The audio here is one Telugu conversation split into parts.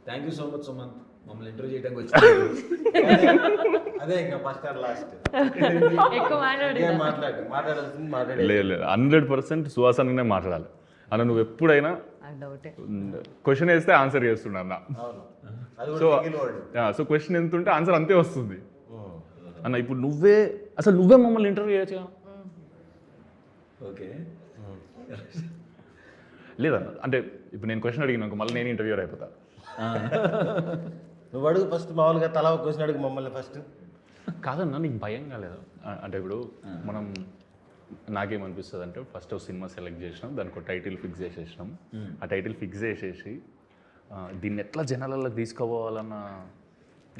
Thank you so much Sumanth, మమ్మల్ని ఇంటర్వ్యూ చేయడానికి వచ్చి. అదే ఇంకా ఫస్ట్ అండ్ లాస్ట్ ఎక్కువ మాట్లాడాల్సింది మాట్లాడే. లేదు 100% సుహాసననే మాట్లాడాలి అన్న. నువ్వు ఎప్పుడైనా డౌటే. క్వశ్చన్ వేస్తే ఆన్సర్ చేస్తున్నా అన్న. సో క్వశ్చన్ ఎంత ఉంటే ఆన్సర్ అంతే వస్తుంది అన్న. ఇప్పుడు నువ్వే మమ్మల్ని ఇంటర్వ్యూ చేయొచ్చు కదా. ఓకే లేదన్న, అంటే ఇప్పుడు నేను క్వశ్చన్ అడిగినాక మళ్ళీ నేను ఇంటర్వ్యూర్ అయిపోతా. నువ్వు అడుగు ఫస్ట్, మామూలుగా తలా ఒక క్వశ్చన్ అడుగు మమ్మల్ని ఫస్ట్. కాదన్నా నీకు భయం కాలేదు? అంటే ఇప్పుడు మనం నాకేమనిపిస్తుంది అంటే ఫస్ట్ ఒక సినిమా సెలెక్ట్ చేసినాం, దానికి ఒక టైటిల్ ఫిక్స్ చేసేసినాం. ఆ టైటిల్ ఫిక్స్ చేసేసి దీన్ని ఎట్లా జనాలలోకి తీసుకోవాలన్న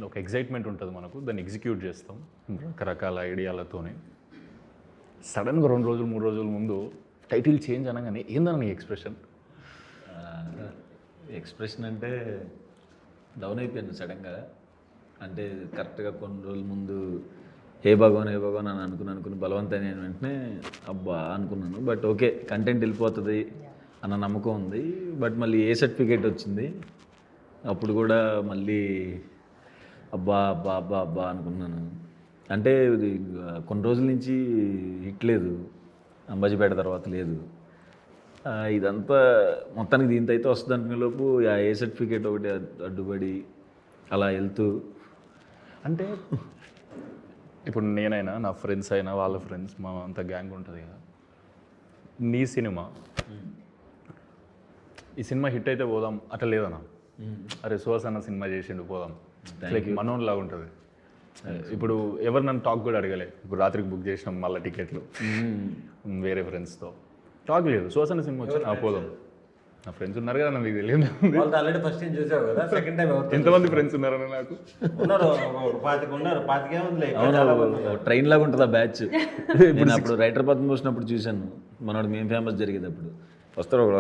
ఒక ఎగ్జైట్మెంట్ ఉంటుంది మనకు. దాన్ని ఎగ్జిక్యూట్ చేస్తాం రకరకాల ఐడియాలతోనే. సడన్గా 2 రోజులు 3 రోజుల ముందు టైటిల్ చేంజ్ అనగానే ఏందన్న నీ ఎక్స్ప్రెషన్? ఎక్స్ప్రెషన్ అంటే డౌన్ అయిపోయాను సడన్గా. అంటే కరెక్ట్గా కొన్ని రోజుల ముందు ఏ భగవాన్ అని అనుకుని బలవంతం నేను వెంటనే అబ్బా అనుకున్నాను. బట్ ఓకే, కంటెంట్ వెళ్ళిపోతుంది అన్న నమ్మకం ఉంది. బట్ మళ్ళీ ఏ సర్టిఫికేట్ వచ్చింది అప్పుడు కూడా మళ్ళీ అబ్బా అనుకున్నాను. అంటే ఇది కొన్ని రోజుల నుంచి హిట్ లేదు, అంబాజీపేట తర్వాత లేదు. ఇదంతా మొత్తానికి దీంతో అయితే వస్తుంది అనుకునే లోపు ఆ ఏ సర్టిఫికేట్ ఒకటి అడ్డుపడి అలా వెళ్తూ. అంటే ఇప్పుడు నేనైనా నా ఫ్రెండ్స్ అయినా వాళ్ళ ఫ్రెండ్స్ మా అంత గ్యాంగ్ ఉంటుంది కదా. నీ సినిమా ఈ సినిమా హిట్ అయితే పోదాం అట్లా లేదన్నా. అరే సుహాసన్న సినిమా చేసిండు పోదాం, లైక్ మనోన్లాగా ఉంటుంది. ఇప్పుడు ఎవరు నన్ను టాక్ కూడా అడగలే. ఇప్పుడు రాత్రికి బుక్ చేసినాం మళ్ళీ టికెట్లు వేరే ఫ్రెండ్స్తో. టాక్ లేదు, సుహాసన్న సినిమా వచ్చి పోదాం. నా ఫ్రెండ్స్ ఉన్నారు కదా, నాకు తెలియదు. ఆల్రెడీ ఫస్ట్ టైం చూసావు కదా, సెకండ్ టైం ఎంతమంది ఫ్రెండ్స్ ఉన్నారని నాకు ఉన్నారు, 25 ఉంది. ట్రైన్ లాగా ఉంటుంది ఆ బ్యాచ్. ఇప్పుడు అప్పుడు రైటర్ పద్మ చూసినప్పుడు చూశాను, మనోడు మేము ఫేమస్ జరిగేది. అప్పుడు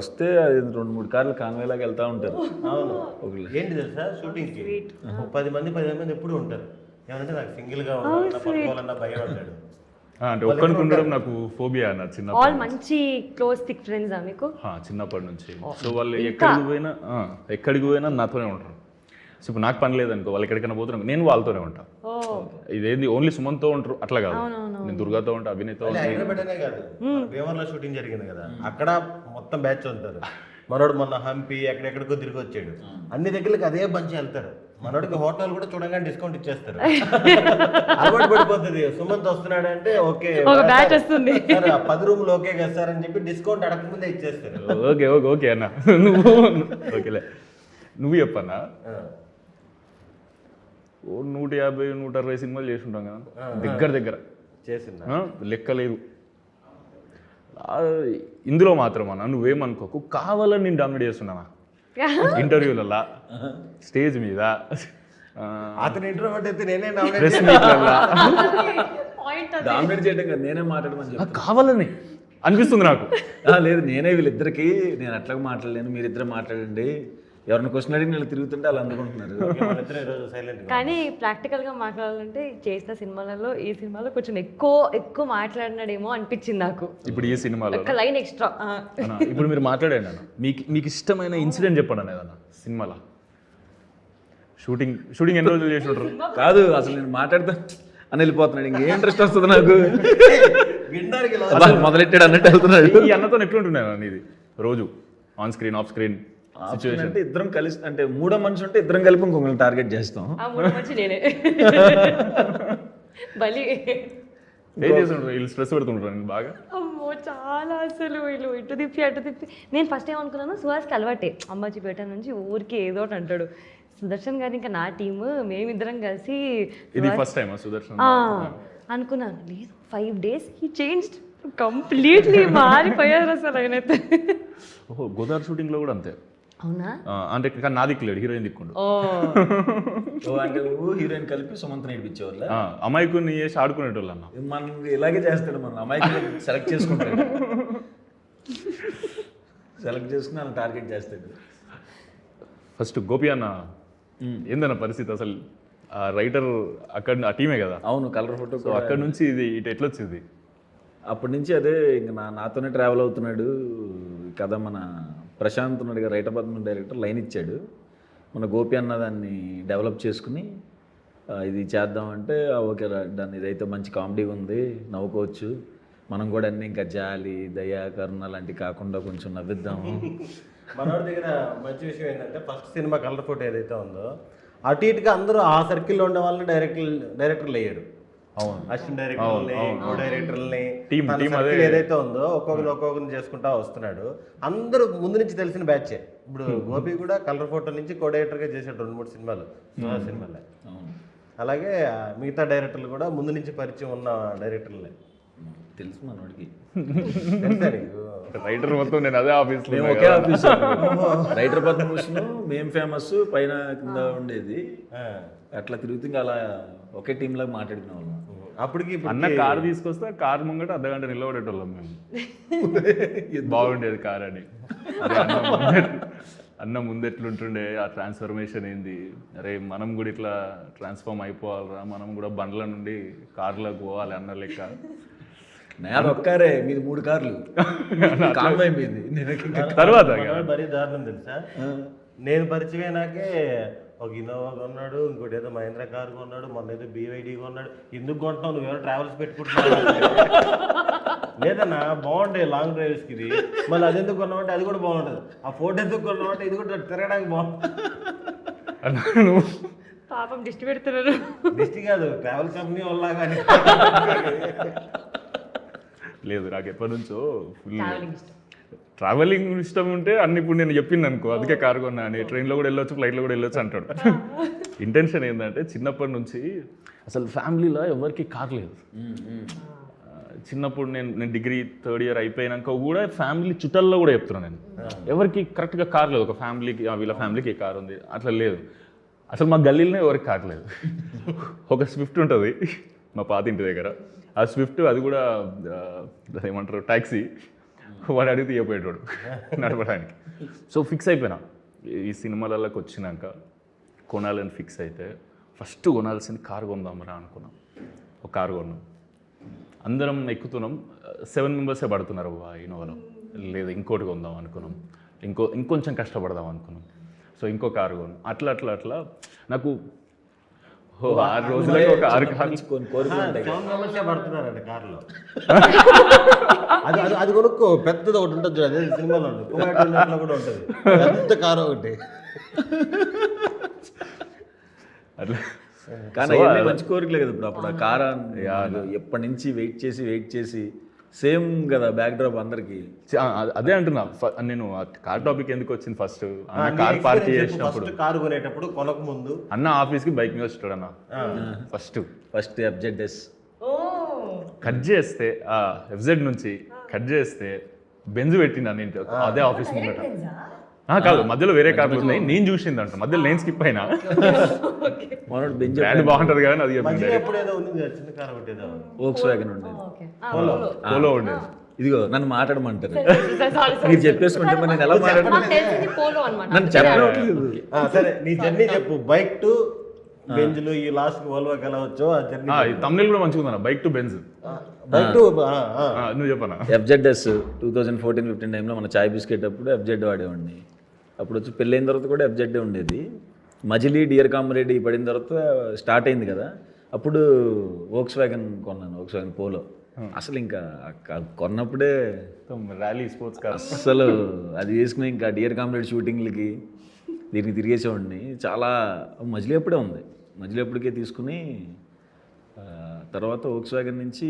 వస్తే 2-3 కార్లు కాన్వేలాగా వెళ్తూ ఉంటారు. అవును, ఏంటి తెలుసా, షూటింగ్కి 10 మంది ఎప్పుడు ఉంటారు. ఏమంటే నాకు సింగిల్గా పడుకోవాలన్నా భయం అంటాడు. అంటే ఒక్కరికి ఉండడం నాకు ఫోబియా అన్న. ఆల్ మంచి క్లోజ్ థిక్ ఫ్రెండ్స్ మీకు చిన్నప్పటి నుంచి. సో వాళ్ళు ఎక్కడికి పోయినా నాతోనే ఉంటారు. సో ఇప్పుడు నాకు పని లేదనుకో, వాళ్ళు ఎక్కడికైనా పోతున్నాను నేను వాళ్ళతోనే ఉంటాను. ఇదేంది ఓన్లీ సుమంత్తో ఉంటారు అట్లా కాదు, నేను దుర్గాతో ఉంటా, అభినయ్తో ఉంటా. హైదరాబాద్నే కాదు, భీమవరంలో షూటింగ్ జరిగింది కదా, అక్కడ మొత్తం బ్యాచ్ ఉంటారు. మనోడు మొన్న హంపి ఎక్కడెక్కడికో తిరిగి వచ్చాడు. అన్ని దగ్గరికి అదే బంచి వెళ్తారు. మనోడికి హోటల్ కూడా చూడగానే డిస్కౌంట్ ఇచ్చేస్తారు. అలవాటు పడిపోతుంది. సుమంత్ వస్తున్నాడు అంటే ఓకే 10 రూములు ఓకే కదా సార్ అని చెప్పి డిస్కౌంట్ అడగకముందే ఇచ్చేస్తారు. ఓకే అన్న, నువ్వు ఓకేలే, నువ్వు చెప్పన్నా. 150-160 సినిమాలు చేసి ఉంటాం కదా దగ్గర చేసిందా, లెక్కలేదు. ఇందులో మాత్రం అన్న నువ్వేమనుకోకు, కావాలని నేను డామినేట్ చేస్తున్నానా ఇంటర్వ్యూలల్లా, స్టేజ్ మీద, అతను ఇంటర్వ్యూట్ అయితే నేనే ప్రెస్ మీట్లల్లా డామినేట్ చేయడం కదా, నేనే మాట్లాడమని చెప్పి కావాలని అనిపిస్తుంది నాకు. లేదు, నేనే వీళ్ళిద్దరికి నేను అట్లాగా మాట్లాడలేను, మీరిద్దరే మాట్లాడండి. ఎవరిని క్వశ్చన్ అడిగి నేను తిరుగుతుంటే వాళ్ళు అందుకుంటున్నారు. కానీ ప్రాక్టికల్గా మాట్లాడాలంటే చేసిన సినిమాలలో ఈ సినిమాలో కొంచెం ఎక్కువ మాట్లాడినాడేమో అనిపించింది నాకు. ఇప్పుడు ఈ సినిమాలో ఒక లైన్ ఎక్స్ట్రా. ఇప్పుడు మీరు మాట్లాడండి అన్న, మీకు ఇష్టమైన ఇన్సిడెంట్ చెప్పండి అనేది అన్న. సినిమాలో షూటింగ్ ఎన్ని రోజులు చేసి ఉంటారు? కాదు, అసలు నేను మాట్లాడతా అని వెళ్ళిపోతున్నాడు. ఇంకేం ఇంట్రెస్ట్ వస్తుంది నాకు, మొదలెట్టాడు అన్నట్టు వెళ్తున్నాడు. ఈ అన్నతో ఎట్లుంటున్నాను అనేది రోజు ఆన్ స్క్రీన్ ఆఫ్ స్క్రీన్ అంటే ఇద్దరం కలిసి, అంటే మూడో మనిషి ఉంటే ఇద్దరం కలిపి ఇంకొకరిని టార్గెట్ చేస్తాం. వీళ్ళు స్ట్రెస్ పెడుతుంటారు బాగా. అమ్మో చాలా, అసలు వీళ్ళు ఇటు తిప్పి అటు తిప్పి. నేను ఫస్ట్ ఏమనుకున్నాను, సుహాస్కి అలవాటే అంబాజీపేట నుంచి ఊరికి ఏదో ఒకటి అంటాడు. సుదర్శన్ గారు ఇంకా నా టీము మేమిద్దరం కలిసి ఇది ఫస్ట్ టైం సుదర్శన్ అనుకున్నాను. లేదు, 5 days హీ చేంజ్డ్ కంప్లీట్లీ, మారిపోయారు అసలు ఆయనైతే. ఓహో, గోదావరి షూటింగ్ లో కూడా అంతే. అవునా? అంటే నా దిక్కులేడు, హీరోయిన్ దిక్కుండు. అంటే హీరోయిన్ కలిపి సుమంత్ నేర్పించేవాళ్ళ, అమాయకుని చేసి ఆడుకునేటోళ్ళు అన్న. మనం ఇలాగే చేస్తాడు, మన అమాయకుని సెలెక్ట్ చేసుకుంటాడు, సెలెక్ట్ చేసుకుని వాళ్ళని టార్గెట్ చేస్తాడు. ఫస్ట్ గోపి అన్న ఏందన్న పరిస్థితి అసలు? రైటర్ అక్కడ ఆ టీమే కదా. అవును, కలర్ ఫోటో. సో అక్కడ నుంచి ఇది ఇటు ఎట్లొచ్చింది? అప్పటి నుంచి అదే ఇంక నాతోనే ట్రావెల్ అవుతున్నాడు కథ. మన ప్రశాంత్ ఉన్నాడు, రైటర్ పద్మ డైరెక్టర్, లైన్ ఇచ్చాడు. మన గోపి అన్న దాన్ని డెవలప్ చేసుకుని ఇది చేద్దామంటే ఓకే దాన్ని ఇదైతే మంచి కామెడీ ఉంది, నవ్వుకోవచ్చు, మనం కూడా అన్నీ ఇంకా జాలి దయా కరుణ లాంటివి కాకుండా కొంచెం నవ్విద్దాము. మనోడి దగ్గర మంచి విషయం ఏంటంటే ఫస్ట్ సినిమా కలర్ ఫోటో ఏదైతే ఉందో అటు ఇటుగా అందరూ ఆ సర్కిల్లో ఉండే వాళ్ళని డైరెక్టర్లు అయ్యారు. అవును, అసిస్టెంట్ డైరెక్టర్ని, కో డైరెక్టర్ని, టీమ్ సర్కిల్ ఏదైతే ఉందో ఒక్కొక్కరిని చేసుకుంటా వస్తున్నాడు. అందరూ ముందు నుంచి తెలిసిన బ్యాచే. ఇప్పుడు గోపి కూడా కలర్ ఫోటో నుంచి కో డైరెక్టర్గా చేశాడు 2-3 సినిమాలు, సినిమాలే. అలాగే మిగతా డైరెక్టర్లు కూడా ముందు నుంచి పరిచయం ఉన్న డైరెక్టర్లే. తెలుసు మనోడికి. రైటర్ మొత్తం నేను అదే ఆఫీస్లో, మేము ఒకే ఆఫీస్. రైటర్ పద్మభూషణ్ మేము ఫేమస్, పైన కింద ఉండేది. అట్లా తిరుగుతూ ఇంకా అలా ఒకే టీం లాగా మాట్లాడుకునే వాళ్ళం. అప్పటికి అన్న కార్ తీసుకొస్తే కార్ ముంగట అర్ధగంట నిలబడేటోళ్ళం మేము. బాగుండేది కార్ అని. అన్న ముందెట్లుంటుండే, ఆ ట్రాన్స్ఫర్మేషన్ ఏంది, అరే మనం కూడా ఇట్లా ట్రాన్స్ఫార్మ్ అయిపోవాలరా, మనం కూడా బండ్ల నుండి కార్లకు పోవాలి అన్న లెక్క. నాది ఒక్కరే, మీది 3 కార్లు కాన్వాయ్ మీది. తర్వాత మరీ దారుణం తెలుసా, నేను పరిచయం అయినాకే ఒక ఇన్నోవా కొన్నాడు, ఇంకోటి ఏదో మహేంద్ర కార్ కొన్నాడు, మొన్న ఏదో BYD కొన్నాడు. ఎందుకు కొంటున్నావు, నువ్వేమో ట్రావెల్స్ పెట్టుకుంటున్నావు? లేదన్నా బాగుంటాయి లాంగ్ డ్రైవ్స్కి ఇది, మళ్ళీ అది ఎందుకు కొన్నామంటే అది కూడా బాగుంటుంది, ఆ ఫోటో ఎందుకు కొన్నామంటే ఇది కూడా తిరగడానికి బాగుంటుంది. పాపం దిష్టి పెడుతున్నారు. దిష్టి కాదు, ట్రావెల్ కంపెనీ వల్ల కానీ లేదు, నాకు ఎప్పటి నుంచో ఫుల్ ట్రావెలింగ్ ఇష్టం ఉంటే అన్ని ఇప్పుడు నేను చెప్పింది అనుకో, అందుకే కారు కొన్నా అని. ట్రైన్లో కూడా వెళ్ళొచ్చు, ఫ్లైట్లో కూడా వెళ్ళొచ్చు అంటాడు. ఇంటెన్షన్ ఏంటంటే చిన్నప్పటి నుంచి అసలు ఫ్యామిలీలో ఎవరికి కార్ లేదు. చిన్నప్పుడు నేను డిగ్రీ 3rd ఇయర్ అయిపోయినాక కూడా ఫ్యామిలీ చుట్టాల్లో కూడా చెప్తున్నాను నేను, ఎవరికి కరెక్ట్గా కార్ లేదు. ఒక ఫ్యామిలీకి వీళ్ళ ఫ్యామిలీకి కార్ ఉంది అట్లా లేదు. అసలు మా గల్లీలోనే ఎవరికి కార్ లేదు. ఒక స్విఫ్ట్ ఉంటుంది మా పాత ఇంటి దగ్గర, ఆ స్విఫ్ట్ అది కూడా ఏమంటారు ట్యాక్సీ, వాడు అడిగితే ఇవ్వపోయేటోడు నడపడానికి. సో ఫిక్స్ అయిపోయినా ఈ సినిమాలలోకి వచ్చినాక కొనాలని ఫిక్స్ అయితే ఫస్ట్ కొనాల్సింది కారు కొందామరా అనుకున్నాం. ఒక కారు కొన్నాం, అందరం ఎక్కుతున్నాం. 7 మెంబర్సే పడుతున్నారు ఇన్నోవాలో. లేదు ఇంకోటి కొందాం అనుకున్నాం, ఇంకొంచెం కష్టపడదాం అనుకున్నాం. సో ఇంకో కారు కొన్నాం. అట్లా అట్లా అట్లా నాకు 6 రోజులకి ఒక 6 కార్లు పడుతున్నారంట కార్లో. అది కొనుక్కో, పెద్దది ఒకటి ఉంటుంది, అదే సినిమాలో కూడా ఉంటుంది పెద్ద కారు ఒకటి. అట్లా కానీ అవన్నీ మంచి కోరికలే కదా. ఇప్పుడు అప్పుడు ఆ కార్ ఎప్పటి నుంచి వెయిట్ చేసి సేమ్ కదా బ్యాక్ డ్రాప్ అందరికి. అదే అంటున్నా నేను, కార్ టాపిక్ ఎందుకు వచ్చింది ఫస్ట్, కార్ పార్క్ చేసినప్పుడు, కారు కొనేటప్పుడు కొనక ముందు అన్న ఆఫీస్కి బైక్ మీద వచ్చాడు అన్న. ఫస్ట్ FZS కట్ చేస్తే FZ నుంచి కట్ చేస్తే బెంజ్ పెట్టిండు అన్న ఇంటి అదే ఆఫీస్ ముంగట. కాదు, మధ్యలో వేరే కార్లు ఉన్నాయి, నేను చూసింది అంట, మధ్యలో నేను స్కిప్ అయినా. బ్రాండ్ బాగుంటది కదా అది వోక్స్వ్యాగన్ ఉండేది, పోలో ఉండేది. ఇదిగో నన్ను మాట్లాడమంటారు, మీరు చెప్పేసుకుంటే మరి నేను ఎలా మాట్లాడతాను, నన్ను చెప్పలేదు. సరే నీ జర్నీ చెప్పు, బైక్ టు బెంజ్లు ఈ లాస్ట్ వోల్వోకి ఎలా వచ్చో ఆ జర్నీ. తమిళ కూడా మంచిగా ఉందన్న, bike to Benz. Bike to నువ్వు చెప్పనా. FZS 2014-15 టైంలో మన చాయ్ బిస్కెట్ అప్పుడు FZ వాడేవాడిని. అప్పుడు వచ్చి పెళ్ళైన తర్వాత కూడా FZ ఉండేది. మజిలీ డియర్ కామ్రేడ్ పడిన తర్వాత స్టార్ట్ అయింది కదా, అప్పుడు వోక్స్వ్యాగన్ కొన్నాను, వోక్స్వ్యాగన్ పోలో. అసలు ఇంకా కొన్నప్పుడే ర్యాలీ స్పోర్ట్స్ కార్ అసలు అది వేసుకుని ఇంకా డియర్ కామ్రేడ్ షూటింగ్లకి దీనికి తిరిగేసేవాడిని. చాలా మజిలీ అప్పుడే ఉంది, మజిలీ అప్పటికే తీసుకుని తర్వాత వోక్స్వ్యాగన్ నుంచి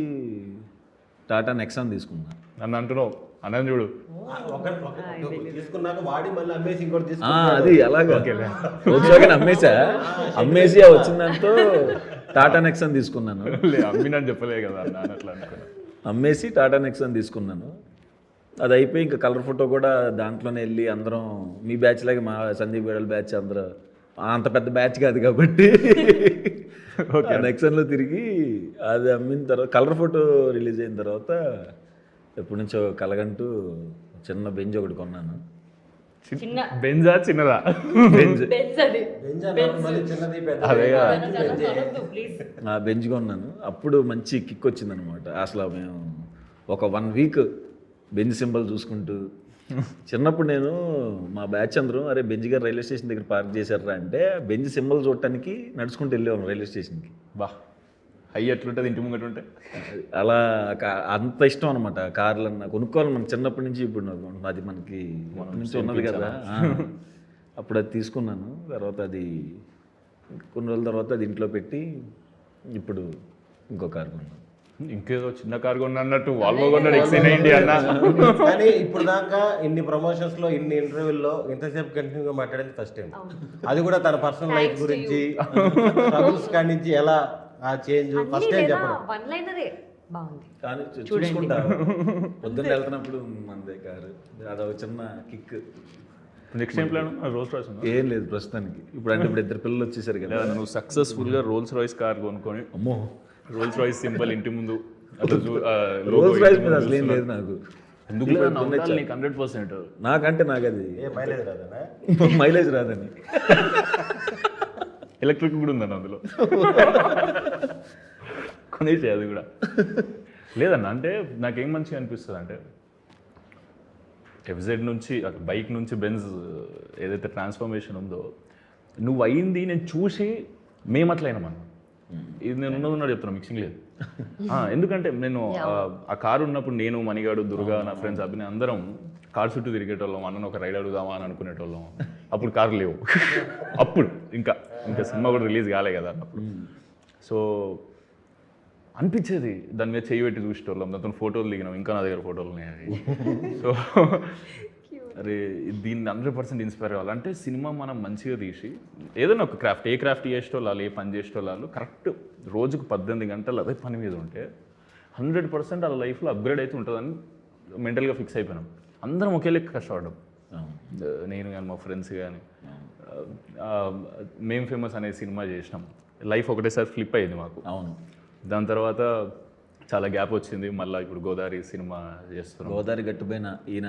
టాటా నెక్సాన్ తీసుకున్నాను. నన్ను అంటున్నావు అన్న చూడు, తీసుకున్నాక వాడి మళ్ళీ అమ్మేసి ఇంకోటి అది అలాగే వోక్స్వ్యాగన్ అమ్మేసి వచ్చిన దాంతో టాటా నెక్సాన్ తీసుకున్నాను. అమ్మినని చెప్పలే కదా అన్న, అట్లా అనుకున్నా. అమ్మేసి టాటా నెక్సాన్ తీసుకున్నాను. అది అయిపోయి ఇంకా కలర్ ఫోటో కూడా దాంట్లోనే వెళ్ళి అందరం మీ బ్యాచ్ లాగే మా సందీప్ వేడల బ్యాచ్ అందరూ అంత పెద్ద బ్యాచ్ కాదు కాబట్టి నెక్సాన్లో తిరిగి అది అమ్మిన తర్వాత కలర్ ఫోటో రిలీజ్ అయిన తర్వాత ఎప్పటి నుంచో కలగంటూ చిన్న బెంజ్ ఒకటి కొన్నాను. బెంజా చిన్నదా? బెంజ్ అదే ఆ బెంజ్ కొన్నాను. అప్పుడు మంచి కిక్ వచ్చిందనమాట. అసలు మేము ఒక 1 వీక్ బెంజ్ సింబల్ చూసుకుంటూ చిన్నప్పుడు నేను మా బ్యాచ్ అందరం అరే బెంజ్ గారు రైల్వే స్టేషన్ దగ్గర పార్క్ చేశారా అంటే బెంజ్ సింబల్ చూడటానికి నడుచుకుంటూ వెళ్ళేవాళ్ళం రైల్వే స్టేషన్కి. బా హై ఎట్లుంటుంది ఇంటి ముంగట ఉంటే. అలా అంత ఇష్టం అనమాట కార్లు అన్న కొనుక్కోవాలి మనకి చిన్నప్పటి నుంచి. ఇప్పుడు అది మనకి ఎప్పటి నుంచి ఉన్నది కదా. అప్పుడు అది తీసుకున్నాను. తర్వాత అది కొన్ని రోజుల తర్వాత అది ఇంట్లో పెట్టి ఇప్పుడు ఇంకో కారు కొన్నాను. ఇంకేదో చిన్న కారు కొన్నా అన్నట్టు వాల్వో కొన్నాడు XC90 అన్న. కానీ ఇప్పుడు దాకా ఇన్ని ప్రమోషన్స్ లో ఇన్ని ఇంటర్వ్యూల్లో ఇంతసేపు కంటిన్యూగా మాట్లాడేది ఫస్ట్ టైం. అది కూడా తన పర్సనల్ లైఫ్ గురించి స్ట్రగుల్స్ కాడి నుంచి ఎలా ఆ చేంజ్ ఫస్ట్ టైం చెప్పడం. వన్ లైనరే బాగుంది. కానీ చూసుకుంటా పొద్దున్న వెళ్తున్నప్పుడు మనదే కారు అదొక చిన్న kick. Next time plan Rolls Royce ఏం లేదు ప్రస్తుతానికి. ఇప్పుడు అంటే ఇప్పుడు 2 పిల్లలు వచ్చేసారు కదా. నువ్వు సక్సెస్ఫుల్గా రోల్స్ రాయిస్ కార్ కొనుక్కొని అమ్మో రోల్స్ రాయిస్ సింబల్ ఇంటి ముందు రోల్స్ రాయిస్ మీద అసలు ఏం లేదు నాకు. ఎందుకు నీకు 100%. నాకంటే నాకు అది మైలేజ్ రాదనా? మైలేజ్ రాదని. ఎలక్ట్రిక్ కూడా ఉందన్న అందులో కొనేసి అది కూడా లేదన్న. అంటే నాకేం మంచిగా అనిపిస్తుంది అంటే ఎఫ్జెడ్ నుంచి బైక్ నుంచి బెంజ్ ఏదైతే ట్రాన్స్ఫర్మేషన్ ఉందో నువ్వు అయింది నేను చూసి మేము అట్లయినా మనం ఇది నేను ఉన్నది చెప్తున్నా మిక్సింగ్ లేదు. ఎందుకంటే నేను ఆ కారు ఉన్నప్పుడు నేను మణిగాడు దుర్గా నా ఫ్రెండ్స్ అభినయ్ అందరం కారు చుట్టూ తిరిగేటోళ్ళం. అన్నను ఒక రైడ్ అడుగుదామా అని అనుకునేటోళ్ళం. అప్పుడు కార్లు లేవు. అప్పుడు ఇంకా సినిమా కూడా రిలీజ్ కాలే కదా అన్నప్పుడు. సో అనిపించేది దాని మీద చేయి పెట్టి చూసేటోళ్ళం. దాంతో ఫోటోలు దిగినాం. ఇంకా నా దగ్గర ఫోటోలు ఉన్నాయి అవి. సో అరే దీన్ని 100% ఇన్స్పైర్ అవ్వాలి అంటే సినిమా మనం మంచిగా తీసి ఏదైనా ఒక క్రాఫ్ట్ ఏ క్రాఫ్ట్ చేసేటోళ్ళు ఏ పని చేసేటోళ్ళు కరెక్ట్ రోజుకు 18 గంటలు అదే పని మీద ఉంటే 100% వాళ్ళ లైఫ్లో అప్గ్రేడ్ అయితే ఉంటుందని మెంటల్గా ఫిక్స్ అయిపోయినాం. అందరం ఒకే లెక్క కష్టపడ్డాం. నేను కానీ మా ఫ్రెండ్స్ కానీ మేం ఫేమస్ అనే సినిమా చేసినాం. లైఫ్ ఒకటేసారి ఫ్లిప్ అయ్యింది మాకు. అవును. దాని తర్వాత చాలా గ్యాప్ వచ్చింది. మళ్ళీ ఇప్పుడు గోదావరి సినిమా చేస్తున్నాం. గోదావరి గట్టుపైన ఈయన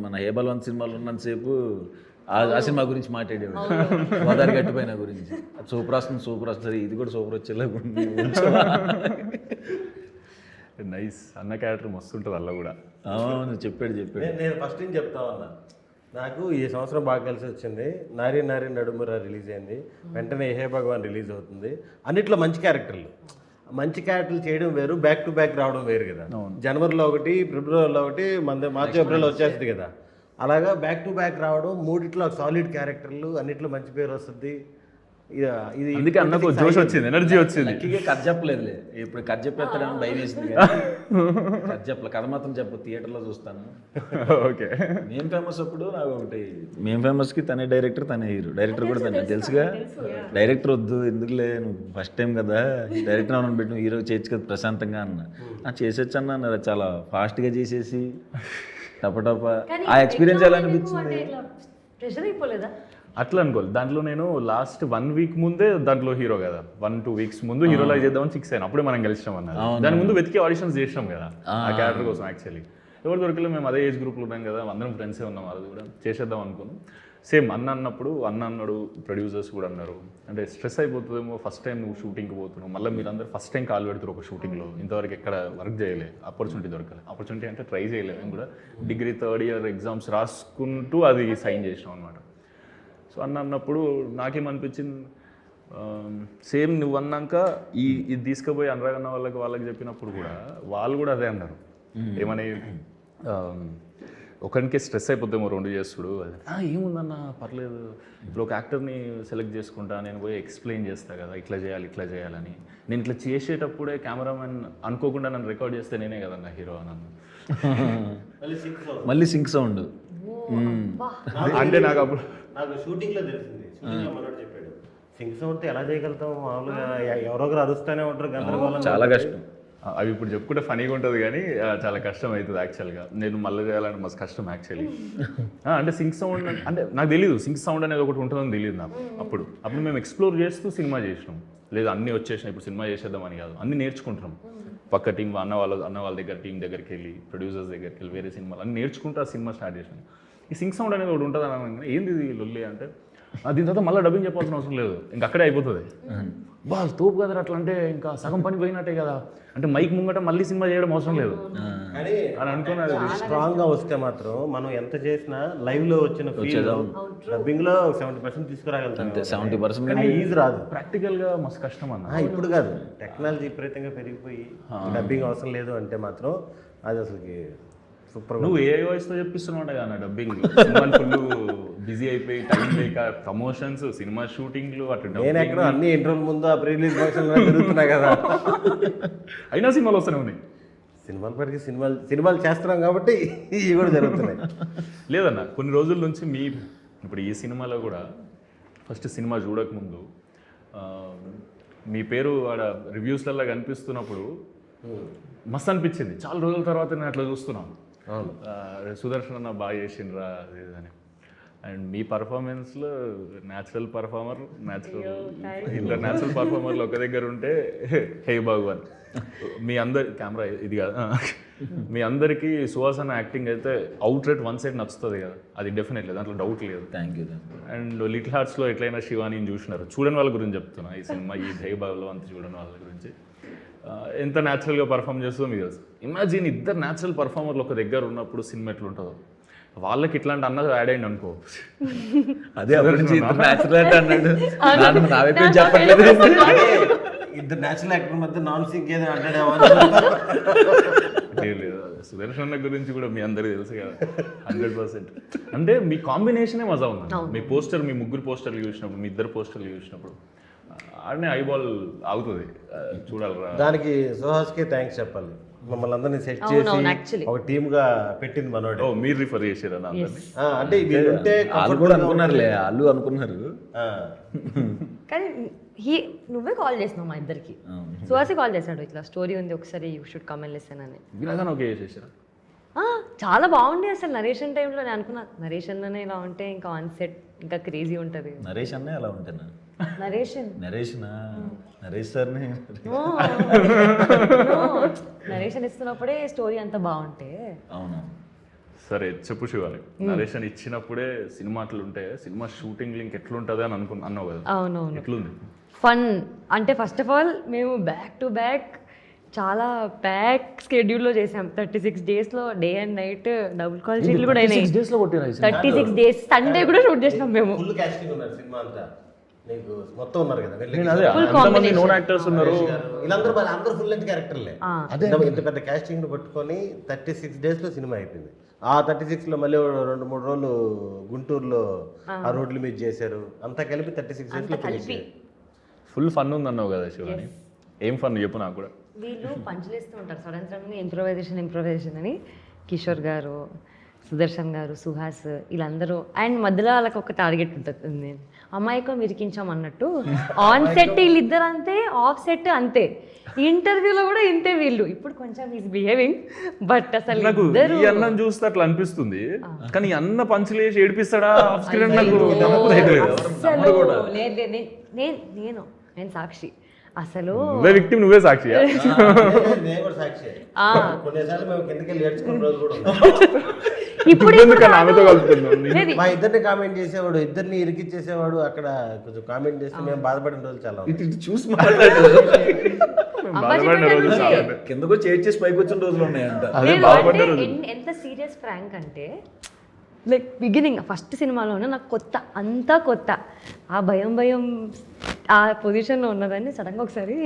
మన హే బలవంత్ సినిమాలు ఉన్నంతసేపు ఆ సినిమా గురించి మాట్లాడేవాడు. గోదావరి గట్టుపైన గురించి సూపర్ వస్తుంది ఇది కూడా సూపర్ వచ్చేలా నైస్ అన్న క్యారెక్టర్ మస్తు ఉంటుంది అలా కూడా. అవును చెప్పాడు. నేను ఫస్ట్ ఏం చెప్తా ఉన్నా. నాకు ఈ సంవత్సరం బాగా కలిసి వచ్చింది. నారి నారి నడుమురా రిలీజ్ అయింది. వెంటనే హే భగవాన్ రిలీజ్ అవుతుంది. అన్నిట్లో మంచి క్యారెక్టర్లు చేయడం వేరు, బ్యాక్ టు బ్యాక్ రావడం వేరు కదా. జనవరిలో ఒకటి, ఫిబ్రవరిలో ఒకటి, మార్చి ఏప్రిల్ వచ్చేస్తుంది కదా. అలాగా బ్యాక్ టు బ్యాక్ రావడం, మూడిట్లో సాలిడ్ క్యారెక్టర్లు, అన్నిట్లో మంచి పేరు వస్తుంది. ఇది అందుకే అన్నకు జోష్ వచ్చింది, ఎనర్జీ వచ్చింది. కథ చెప్పలేదులే. ఇప్పుడు కథ చెప్పేస్తాడని భయం వేసింది. కథ చెప్పలే, కథ మాత్రం చెప్పు, థియేటర్లో చూస్తాను. ఓకే. మేం ఫేమస్ అప్పుడు నాకు ఒకటి మేం ఫేమస్కి తనే డైరెక్టర్, తనే హీరో. డైరెక్టర్ కూడా తనే తెలుసుగా. డైరెక్టర్ వద్దు ఎందుకులే, నువ్వు ఫస్ట్ టైం కదా డైరెక్టర్ అవును పెట్టి నువ్వు హీరో చేయొచ్చు కదా ప్రశాంతంగా అన్న. చేసేచ్చు అన్నారు. చాలా ఫాస్ట్గా చేసేసి టపటప ఆ ఎక్స్పీరియన్స్ ఎలా అనిపించింది? ప్రెషర్ అయిపోలేదా? అట్లా అనుకోవాలి. దాంట్లో నేను లాస్ట్ 1 వీక్ ముందే దాంట్లో హీరో కదా, 1-2 వీక్స్ ముందు హీరోలా చేద్దామని ఫిక్స్ అయినా. అప్పుడే మనం కలిసినాం అన్నారు. దాని ముందు వెతికి ఆడిషన్స్ చేసినాం కదా ఆ క్యారెక్టర్ కోసం. యాక్చువల్లీ ఎవరు దొరకలేదు. మేము అదే ఏజ్ గ్రూప్లో ఉన్నాం కదా, అందరం ఫ్రెండ్సే ఉన్నాం. అది కూడా చేసేద్దాం అనుకున్నాం. సేమ్ అన్న అన్నాడు, ప్రొడ్యూసర్స్ కూడా అన్నారు అంటే స్ట్రెస్ అయిపోతుందేమో, ఫస్ట్ టైం నువ్వు షూటింగ్కి పోతున్నావు, మళ్ళీ మీరందరూ ఫస్ట్ టైం కాల్ పెడతారు ఒక షూటింగ్లో, ఇంతవరకు ఎక్కడ వర్క్ చేయలేదు, ఆపర్చునిటీ దొరకలేదు. ఆపర్చునిటీ అంటే ట్రై చేయలేదు. మేము కూడా డిగ్రీ 3rd year ఎగ్జామ్స్ రాసుకుంటూ అది సైన్ చేసినాం అనమాట. సో అన్నప్పుడు నాకేమనిపించింది, సేమ్ నువ్వు అన్నాక ఇది తీసుకుపోయి అనురాగ్ అన్న వాళ్ళకి చెప్పినప్పుడు కూడా వాళ్ళు కూడా అదే అన్నారు. ఏమని ఒకరికి స్ట్రెస్ అయిపోతేమో 2 చేస్తుడు, ఏముందన్న పర్లేదు, ఇప్పుడు ఒక యాక్టర్ని సెలెక్ట్ చేసుకుంటా, నేను పోయి ఎక్స్ప్లెయిన్ చేస్తా కదా ఇట్లా చేయాలని. నేను ఇట్లా చేసేటప్పుడే కెమెరామెన్ అనుకోకుండా నన్ను రికార్డ్ చేస్తే నేనే కదన్న హీరో అని అన్న. మళ్ళీ సింక్ సౌండ్ అంటే నాకు షూటింగ్లో తెలిసింది. మనోడు చెప్పాడు, సింక్ సౌండ్ ఎలా చేయగలుగుతాం, మామూలుగా ఎవరొకరు అరుస్తూనే ఉంటారు, గందరగోళం, చాలా కష్టం. అవి ఇప్పుడు చెప్పుకుంటే ఫనీగా ఉంటుంది కానీ చాలా కష్టం అవుతుంది యాక్చువల్గా. నేను మళ్ళీ చేయాలంటే మస్తు కష్టం యాక్చువల్లీ. అంటే సింక్ సౌండ్ అంటే నాకు తెలియదు, సింక్ సౌండ్ అనేది ఒకటి ఉంటుందని తెలియదు నాకు. అప్పుడు మేము ఎక్స్ప్లోర్ చేస్తూ సినిమా చేసినాం. లేదు అన్నీ వచ్చేసినాయి, ఇప్పుడు సినిమా చేసేద్దామని కాదు, అన్నీ నేర్చుకుంటున్నాం. పక్క టీం అన్న వాళ్ళ దగ్గర టీం దగ్గరికి వెళ్ళి, ప్రొడ్యూసర్స్ దగ్గరికి వెళ్ళి, వేరే సినిమాలు అన్నీ నేర్చుకుంటూ ఆ సినిమా స్టార్ట్ చేసినాం. ఈ సింక్ సౌండ్ అనేది ఒకటి ఉంటుంది అని ఏంది ఇది లొల్లి అంటే, దీని తర్వాత మళ్ళీ డబ్బింగ్ చెప్పాల్సిన అవసరం లేదు, ఇంకా అక్కడే అయిపోతుంది. బా తోపు కదా అట్లా అంటే ఇంకా సగం పని పోయినట్టే కదా, అంటే మైక్ ముంగట మళ్ళీ సినిమా చేయడం అవసరం లేదు కానీ అని అనుకున్నది. స్ట్రాంగ్ గా వస్తే మాత్రం మనం ఎంత చేసినా లైవ్ లో వచ్చిన ఫీల్ డబ్బింగ్ లో 70% తీసుకురాగలుగుతాం. 70% కానీ ఈజీ రాదు. ప్రాక్టికల్గా మస్తు కష్టం అన్న. ఇప్పుడు కాదు, టెక్నాలజీ విపరీతంగా పెరిగిపోయి డబ్బింగ్ అవసరం లేదు అంటే మాత్రం అది అసలుకి సూపర్. నువ్వు ఏ వాయిస్తో చెప్పిస్తున్నావు కదా డబ్బింగ్, సినిమాలు ఫుల్ బిజీ అయిపోయి టైం లేక ప్రమోషన్స్, సినిమా షూటింగ్లు అటు నేను ఎక్కడ అన్ని ఇంటర్వ్యూల ముందు ఆ ప్రీ రిలీజ్ ఫంక్షన్ తిరుగుతున్నా కదా. అయినా సినిమాలు వస్తూనే ఉన్నాయి. సినిమాల పరికి సినిమాలు చేస్తున్నాం కాబట్టి ఇవి కూడా జరుగుతున్నాయి. లేదన్న కొన్ని రోజుల నుంచి ఇప్పుడు ఈ సినిమాలో కూడా ఫస్ట్ సినిమా చూడకముందు మీ పేరు ఆడ రివ్యూస్లలో కనిపిస్తున్నప్పుడు మస్తు అనిపించింది. చాలా రోజుల తర్వాత నేను అట్లా చూస్తున్నాను, సుదర్శన్ అన్న బాగా చేసిండ్రా అది అని. అండ్ మీ పర్ఫార్మెన్స్లో న్యాచురల్ పర్ఫార్మర్, ఇద్దరు న్యాచురల్ పర్ఫార్మర్లు ఒక దగ్గర ఉంటే హే భగవాన్. మీ అందరి కెమెరా ఇది కాదు, మీ అందరికీ సుహాసన యాక్టింగ్ అయితే అవుట్ రేట్ వన్ సైడ్ నచ్చుతుంది కదా, అది డెఫినెట్లీ దాంట్లో డౌట్ లేదు. Thank you. అండ్ లిటిల్ హార్ట్స్లో ఎట్లయినా శివానీని చూసినారు, చూడని వాళ్ళ గురించి చెప్తున్నా ఈ సినిమా, ఈ హే భగవాన్ అంత చూడని వాళ్ళ గురించి ఎంత న్యాచురల్గా పర్ఫామ్ చేస్తుందో మీకు తెలుసు. ఇమాజిన్ ఇద్దరు న్యాచురల్ పర్ఫార్మర్లు ఒక దగ్గర ఉన్నప్పుడు సినిమా ఎట్లుంటుందో. వాళ్ళకి ఇట్లాంటి అన్నది యాడ్ అయింది అనుకో, అదే న్యాచురల్ అన్నాడు, నా వైపు చెప్పట్లేదు. ఇద్దరు నేషనల్ యాక్టర్ మధ్య నాన్ సింక్ ఏదో అంటాడేమో. లేదు సుదర్శన్ గురించి కూడా మీ అందరికీ తెలుసు కదా 100%. అంటే మీ కాంబినేషనే మజా ఉంది. మీ పోస్టర్, మీ ముగ్గురు పోస్టర్లు చూసినప్పుడు, మీ ఇద్దరు పోస్టర్లు చూసినప్పుడు ఆడనే ఐబాల్ అవుతుంది, చూడాలరా. దానికి సుహాస్కి థ్యాంక్స్ చెప్పాలి. మమ్మల్ని అందరినీ సెట్ చేసి ఒక టీమ్ గా పెట్టింది మనోడు. మీరు రిఫర్ చేసారా అంటే వీళ్ళుంటే వాళ్ళు కూడా అనుకున్నారులే, వాళ్ళు అనుకున్నారు. కానీ నువ్వే కాల్ చేసినావు మా ఇద్దరికి. సుహాసి కాల్ చేశాడు, ఇట్లా స్టోరీ ఉంది ఒకసారి you should come and listen అని. వినగానే ఓకే చేసేసారా? చాలా బాగుంది అసలు. నరేషన్ టైంలో నేను అనుకున్నా నరేషన్లోనే ఇలా ఉంటే ఇంకా ఆన్ సెట్ ఇంకా క్రేజీ ఉంటుంది. నరేష్ అనే అలా ఉంటాను. నరేష్ సార్ని నరేషన్ ఇస్తున్నప్పుడే స్టోరీ అంతా బాగుంటే. అవును సరే చెప్పు శివాలి, నరేషన్ ఇచ్చినప్పుడే సినిమా అట్లుంటే సినిమా షూటింగ్ లింక్ ఎట్లుంటుంది అని అన్నావు కదా. అవునవును, ఎట్లుంది? ఫన్ అంటే ఫస్ట్ ఆఫ్ ఆల్ మేము బ్యాక్ టు బ్యాక్ చాలా ప్యాక్ స్కెడ్యూల్లో చేసాం. 36 daysలో day and night double call షీట్లు కూడా అయినాయి. 36 days సండే కూడా షూట్ చేసినాం మేము. ఫుల్ కాస్టింగ్ ఉన్నారు సినిమా అంతా. నీకు మొత్తం ఉన్నారు కదా, నోన్ యాక్టర్స్ ఉన్నారు, వీళ్ళందరూ అందరూ ఫుల్ లెంత్ క్యారెక్టర్లే. ఇంత పెద్ద కాస్టింగ్ పట్టుకొని 36 daysలో సినిమా అయిపోయింది. ఆ 36లో మళ్ళీ 2-3 రోజులు గుంటూరులో ఆ రోడ్ల మీద చేశారు. అంతా కలిపి 36 daysలో కలిపి ఫుల్ ఫన్ ఉంది అన్నావు కదా శివాని. ఏం ఫన్ చెప్పు నాకు కూడా. వీళ్ళు పంచులేస్తూ ఉంటారు సడన్ సడన్గా ఇంప్రొవైజేషన్ అని. కిషోర్ గారు, సుదర్శన్ గారు, సుహాస్ వీళ్ళందరూ. అండ్ మధ్యలో వాళ్ళకి ఒక టార్గెట్ ఉంటుంది, అమ్మాయికో మిరికించాం అన్నట్టు. ఆన్ సెట్ వీళ్ళిద్దరు అంతే, ఆఫ్ సెట్ అంతే, ఇంటర్వ్యూలో కూడా ఇంతే వీళ్ళు. ఇప్పుడు కొంచెం ఈజ్ బిహేవింగ్ బట్ అసలు నాకు ఈ అన్నం చూస్తే అట్లా అనిపిస్తుంది, కానీ ఈ అన్న పంచులేసి ఏడిపిస్తాడా ఆఫ్ స్క్రీన్? నేను సాక్షి అసలు. నువ్వే సాక్షి. నేను కూడా సాక్షి. కొన్నిసార్లు మేము కిందకెళ్ళి ఏడ్చుకున్న రోజు కూడా ఇప్పుడు మా ఇద్దరిని కామెంట్ చేసేవాడు, ఇద్దరిని ఇరికిచ్చేసేవాడు. అక్కడ కొంచెం కామెంట్ చేస్తే మేము బాధపడిన రోజులు చాలా చూసి కిందకు చేసి పైకి వచ్చిన రోజులు ఉన్నాయంట. ఎంత సీరియస్ ప్రాంక్ అంటే లైక్ బిగినింగ్ ఫస్ట్ సినిమాలోనే నాకు కొత్త, అంతా కొత్త. ఆ భయం ఆ పొజిషన్లో ఉన్నదాన్ని సడన్గా ఒకసారి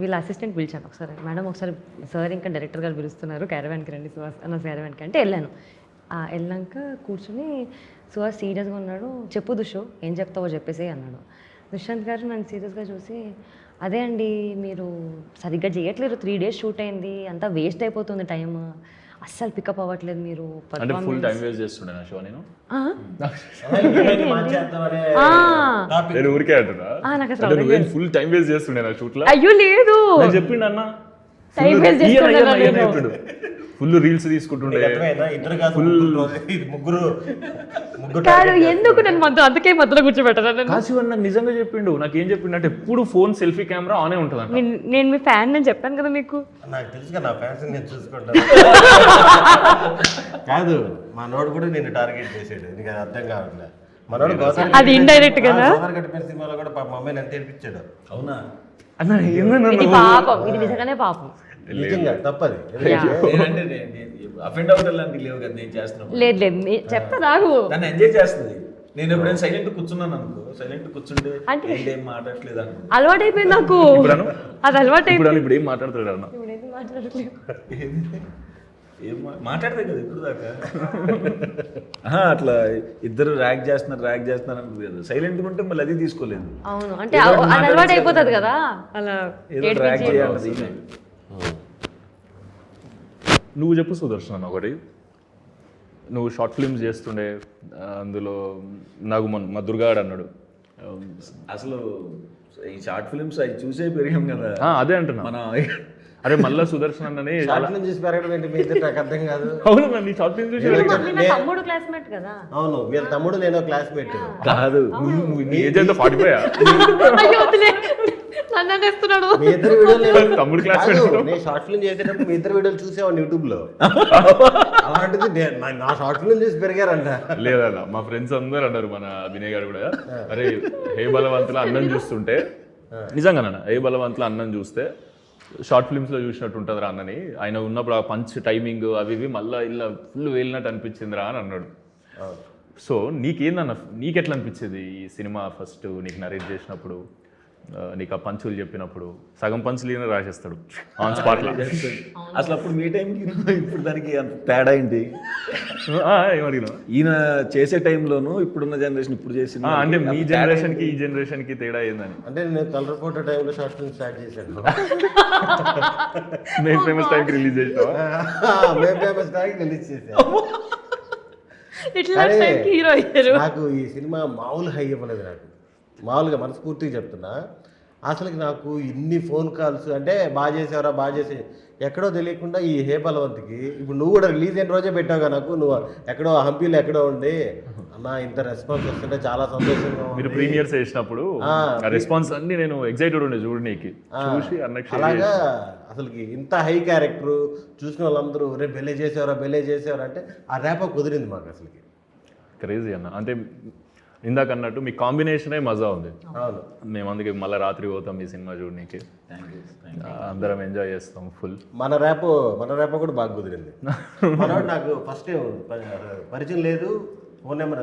వీళ్ళ అసిస్టెంట్ పిలిచాను. ఒకసారి మేడం ఒకసారి సార్ ఇంకా డైరెక్టర్ గారు పిలుస్తున్నారు, క్యారవాన్కి రండి సుహాస్ అన్న, క్యారవాన్కి అంటే వెళ్ళాను. వెళ్ళాక కూర్చొని సుహాస్ సీరియస్గా ఉన్నాడు. చెప్పు దుషో ఏం చెప్తావో చెప్పేసి అన్నాడు. దుష్యంత్ గారు నన్ను సీరియస్గా చూసి, అదే అండి మీరు సరిగ్గా చేయట్లేదు, 3 days షూట్ అయింది, అంతా వేస్ట్ అయిపోతుంది టైం, అస్సలు పికప్ అవ్వట్లేదు మీరు. ఫుల్ టైం వేస్ట్ చేస్తుండే నా షో. నేను ఊరికే అంటున్నా, ఫుల్ టైం వేస్ట్ చేస్తుండే నా షూట్ లో. అయ్యో లేదు చెప్పిండు అన్న, టైం వేస్ట్ చేస్తుండే, ఫుల్ రీల్స్ తీసుకుంటుండే. ఎందుకు నేను అందుకే మధ్యలో కూర్చోబెట్టాను. కాశీవన్ నాకు నిజంగా చెప్పిండు. నాకేం చెప్పిండు అంటే ఎప్పుడు ఫోన్ సెల్ఫీ కెమెరా ఆనే ఉంటుంది. నేను మీ ఫ్యాన్ అని చెప్పాను కదా మీకు. నాకు తెలుసు నా ఫ్యాన్స్ నేను చూసుకుంటాను. కాదు మా నోడు కూడా నేను టార్గెట్ చేసాడు, నీకు అది అర్థం కావట్లేదు. మనోడు అది indirect కదా? గోదావరి గట్టిపోయిన సినిమాలో కూడా పాప అమ్మాయిని ఎంత ఏడిపించాడు. అవునా? అన్న ఏందన్నా ఇది పాపం, ఇది నిజంగానే పాపం. నిజంగా తప్పది. నేనంటే అఫెండ్ అవుతానికి లేవు కదా నేను చేస్తున్నాను. లేదు లేదు చెప్తా రాగు. దాన్ని ఎంజాయ్ చేస్తుంది. నేను ఎప్పుడైనా సైలెంట్ కూర్చున్నాను అనుకో, సైలెంట్ కూర్చుంటే అంటే ఏం మాట్లాడట్లేదు అనుకో. అలవాటు అయిపోయింది నాకు, అది అలవాటు అయిపోయింది. ఇప్పుడు ఏం మాట్లాడుతాడు అన్న? ఏం మాట్లాడతాయి కదా ఇప్పుడు దాకా. అట్లా ఇద్దరు ర్యాక్ చేస్తున్నారు అనుకుంది కదా, సైలెంట్గా ఉంటే మళ్ళీ అది తీసుకోలేదు. అవును అంటే అది అలవాటు అయిపోతుంది కదా అలా. ఏదో ర్యాక్ చేయాలి. నువ్వు చెప్పు సుదర్శన్ ఒకటి, నువ్వు షార్ట్ ఫిల్మ్స్ చేస్తుండే, అందులో నాకు మా దుర్గాడు అన్నాడు అసలు ఈ షార్ట్ ఫిల్మ్స్ అవి చూసే పెరిగాం కదా. అదే అంటున్నా మన అరే మళ్ళా సుదర్శన్ అన్నని చూసి పెరగడం ఏంటి మీ ఇద్దరు నాకు అర్థం కాదు. అవును నీ షార్ట్ ఫిల్మ్ చూసి తమ్ముడు క్లాస్మేట్ కదా. అవును వీళ్ళ తమ్ముడు నేను క్లాస్మేట్ కాదు. నీ ఏజ్ అంతా 45 నన్నేస్తున్నాడు. మీ ఇద్దరు వీడియోలు తమ్ముడు క్లాస్ నేను షార్ట్ ఫిల్మ్ చేసేటప్పుడు మీ ఇద్దరు వీడియోలు చూసేవాడిని యూట్యూబ్ లో. అలాంటిది నా షార్ట్ ఫిల్మ్ చూసి పెరిగారంట. లేదన్న మా ఫ్రెండ్స్ అందరూ అన్నారు, మన వినయ్ గారు కూడా, అరే హే బలవంతుల అన్నం చూస్తుంటే నిజంగానన్న హే బలవంతుల అన్నం చూస్తే షార్ట్ ఫిల్మ్స్లో చూసినట్టు ఉంటుందిరా అన్నని, ఆయన ఉన్నప్పుడు ఆ పంచ్ టైమింగ్ అవి ఇవి మళ్ళీ ఇలా ఫుల్ వేలినట్టు అనిపించిందిరా అని అన్నాడు. సో నీకేందన్న, నీకెట్లా అనిపించేది ఈ సినిమా ఫస్ట్ నీకు నరేట్ చేసినప్పుడు, నీకు ఆ పంచులు చెప్పినప్పుడు? సగం పంచులు రాసేస్తాడు ఆన్ స్పాట్లో. అసలు అప్పుడు మీ టైంకి ఇప్పుడు దానికి అంత తేడా ఏంటి? ఏమడిగినా ఈయన చేసే టైంలోను ఇప్పుడున్న జనరేషన్ ఇప్పుడు చేసిన అంటే మీ జనరేషన్కి ఈ జనరేషన్కి తేడా ఏందని? అంటే నేను కలర్ ఫోటో టైంలో షార్ట్ ఫిల్మ్ స్టార్ట్ చేశాను. మేము ఫేమస్ టైంకి రిలీజ్ చేసావా? మేము ఫేమస్ టైంకి రిలీజ్ చేసాను. నాకు ఈ సినిమా మామూలు హై ఇవ్వలేదు. నాకు మామూలుగా మనస్ఫూర్తిగా చెప్తున్నా, అసలుకి నాకు ఇన్ని ఫోన్ కాల్స్ అంటే బాగా చేసే ఎక్కడో తెలియకుండా ఈ హే బలవంతికి ఇప్పుడు నువ్వు కూడా రిలీజ్ అయిన రోజే పెట్టావుగా నాకు, నువ్వు ఎక్కడో హంపీలో ఎక్కడో ఉండి అన్న ఇంత రెస్పాన్స్ వస్తుంటే చాలా సంతోషంగా ఉంది. మీరు ప్రీమియర్స్ చేసినప్పుడు రెస్పాన్స్ అన్ని నేను ఎక్సైటెడ్ ఉండే చూడనీకి, చూసి అన్నకి అలాగా అసలుకి ఇంత హై క్యారెక్టర్ చూసిన వాళ్ళందరూ రే బెల్లే చేసేవారు అంటే ఆ ర్యాప్ కుదిరింది మాకు. అసలుకి క్రేజీ అన్న, అంటే ఇందాక అన్నట్టు మీ కాంబినేషనే మజా ఉంది. అవును, మేము అందుకే మళ్ళీ రాత్రి పోతాం ఈ సినిమా చూడనీకి, అందరం ఎంజాయ్ చేస్తాం ఫుల్. మన ర్యాప్ కూడా బాగా కుదిరింది. మనోడు నాకు ఫస్ట్ పరిచయం లేదు, ఫోన్ నెంబర్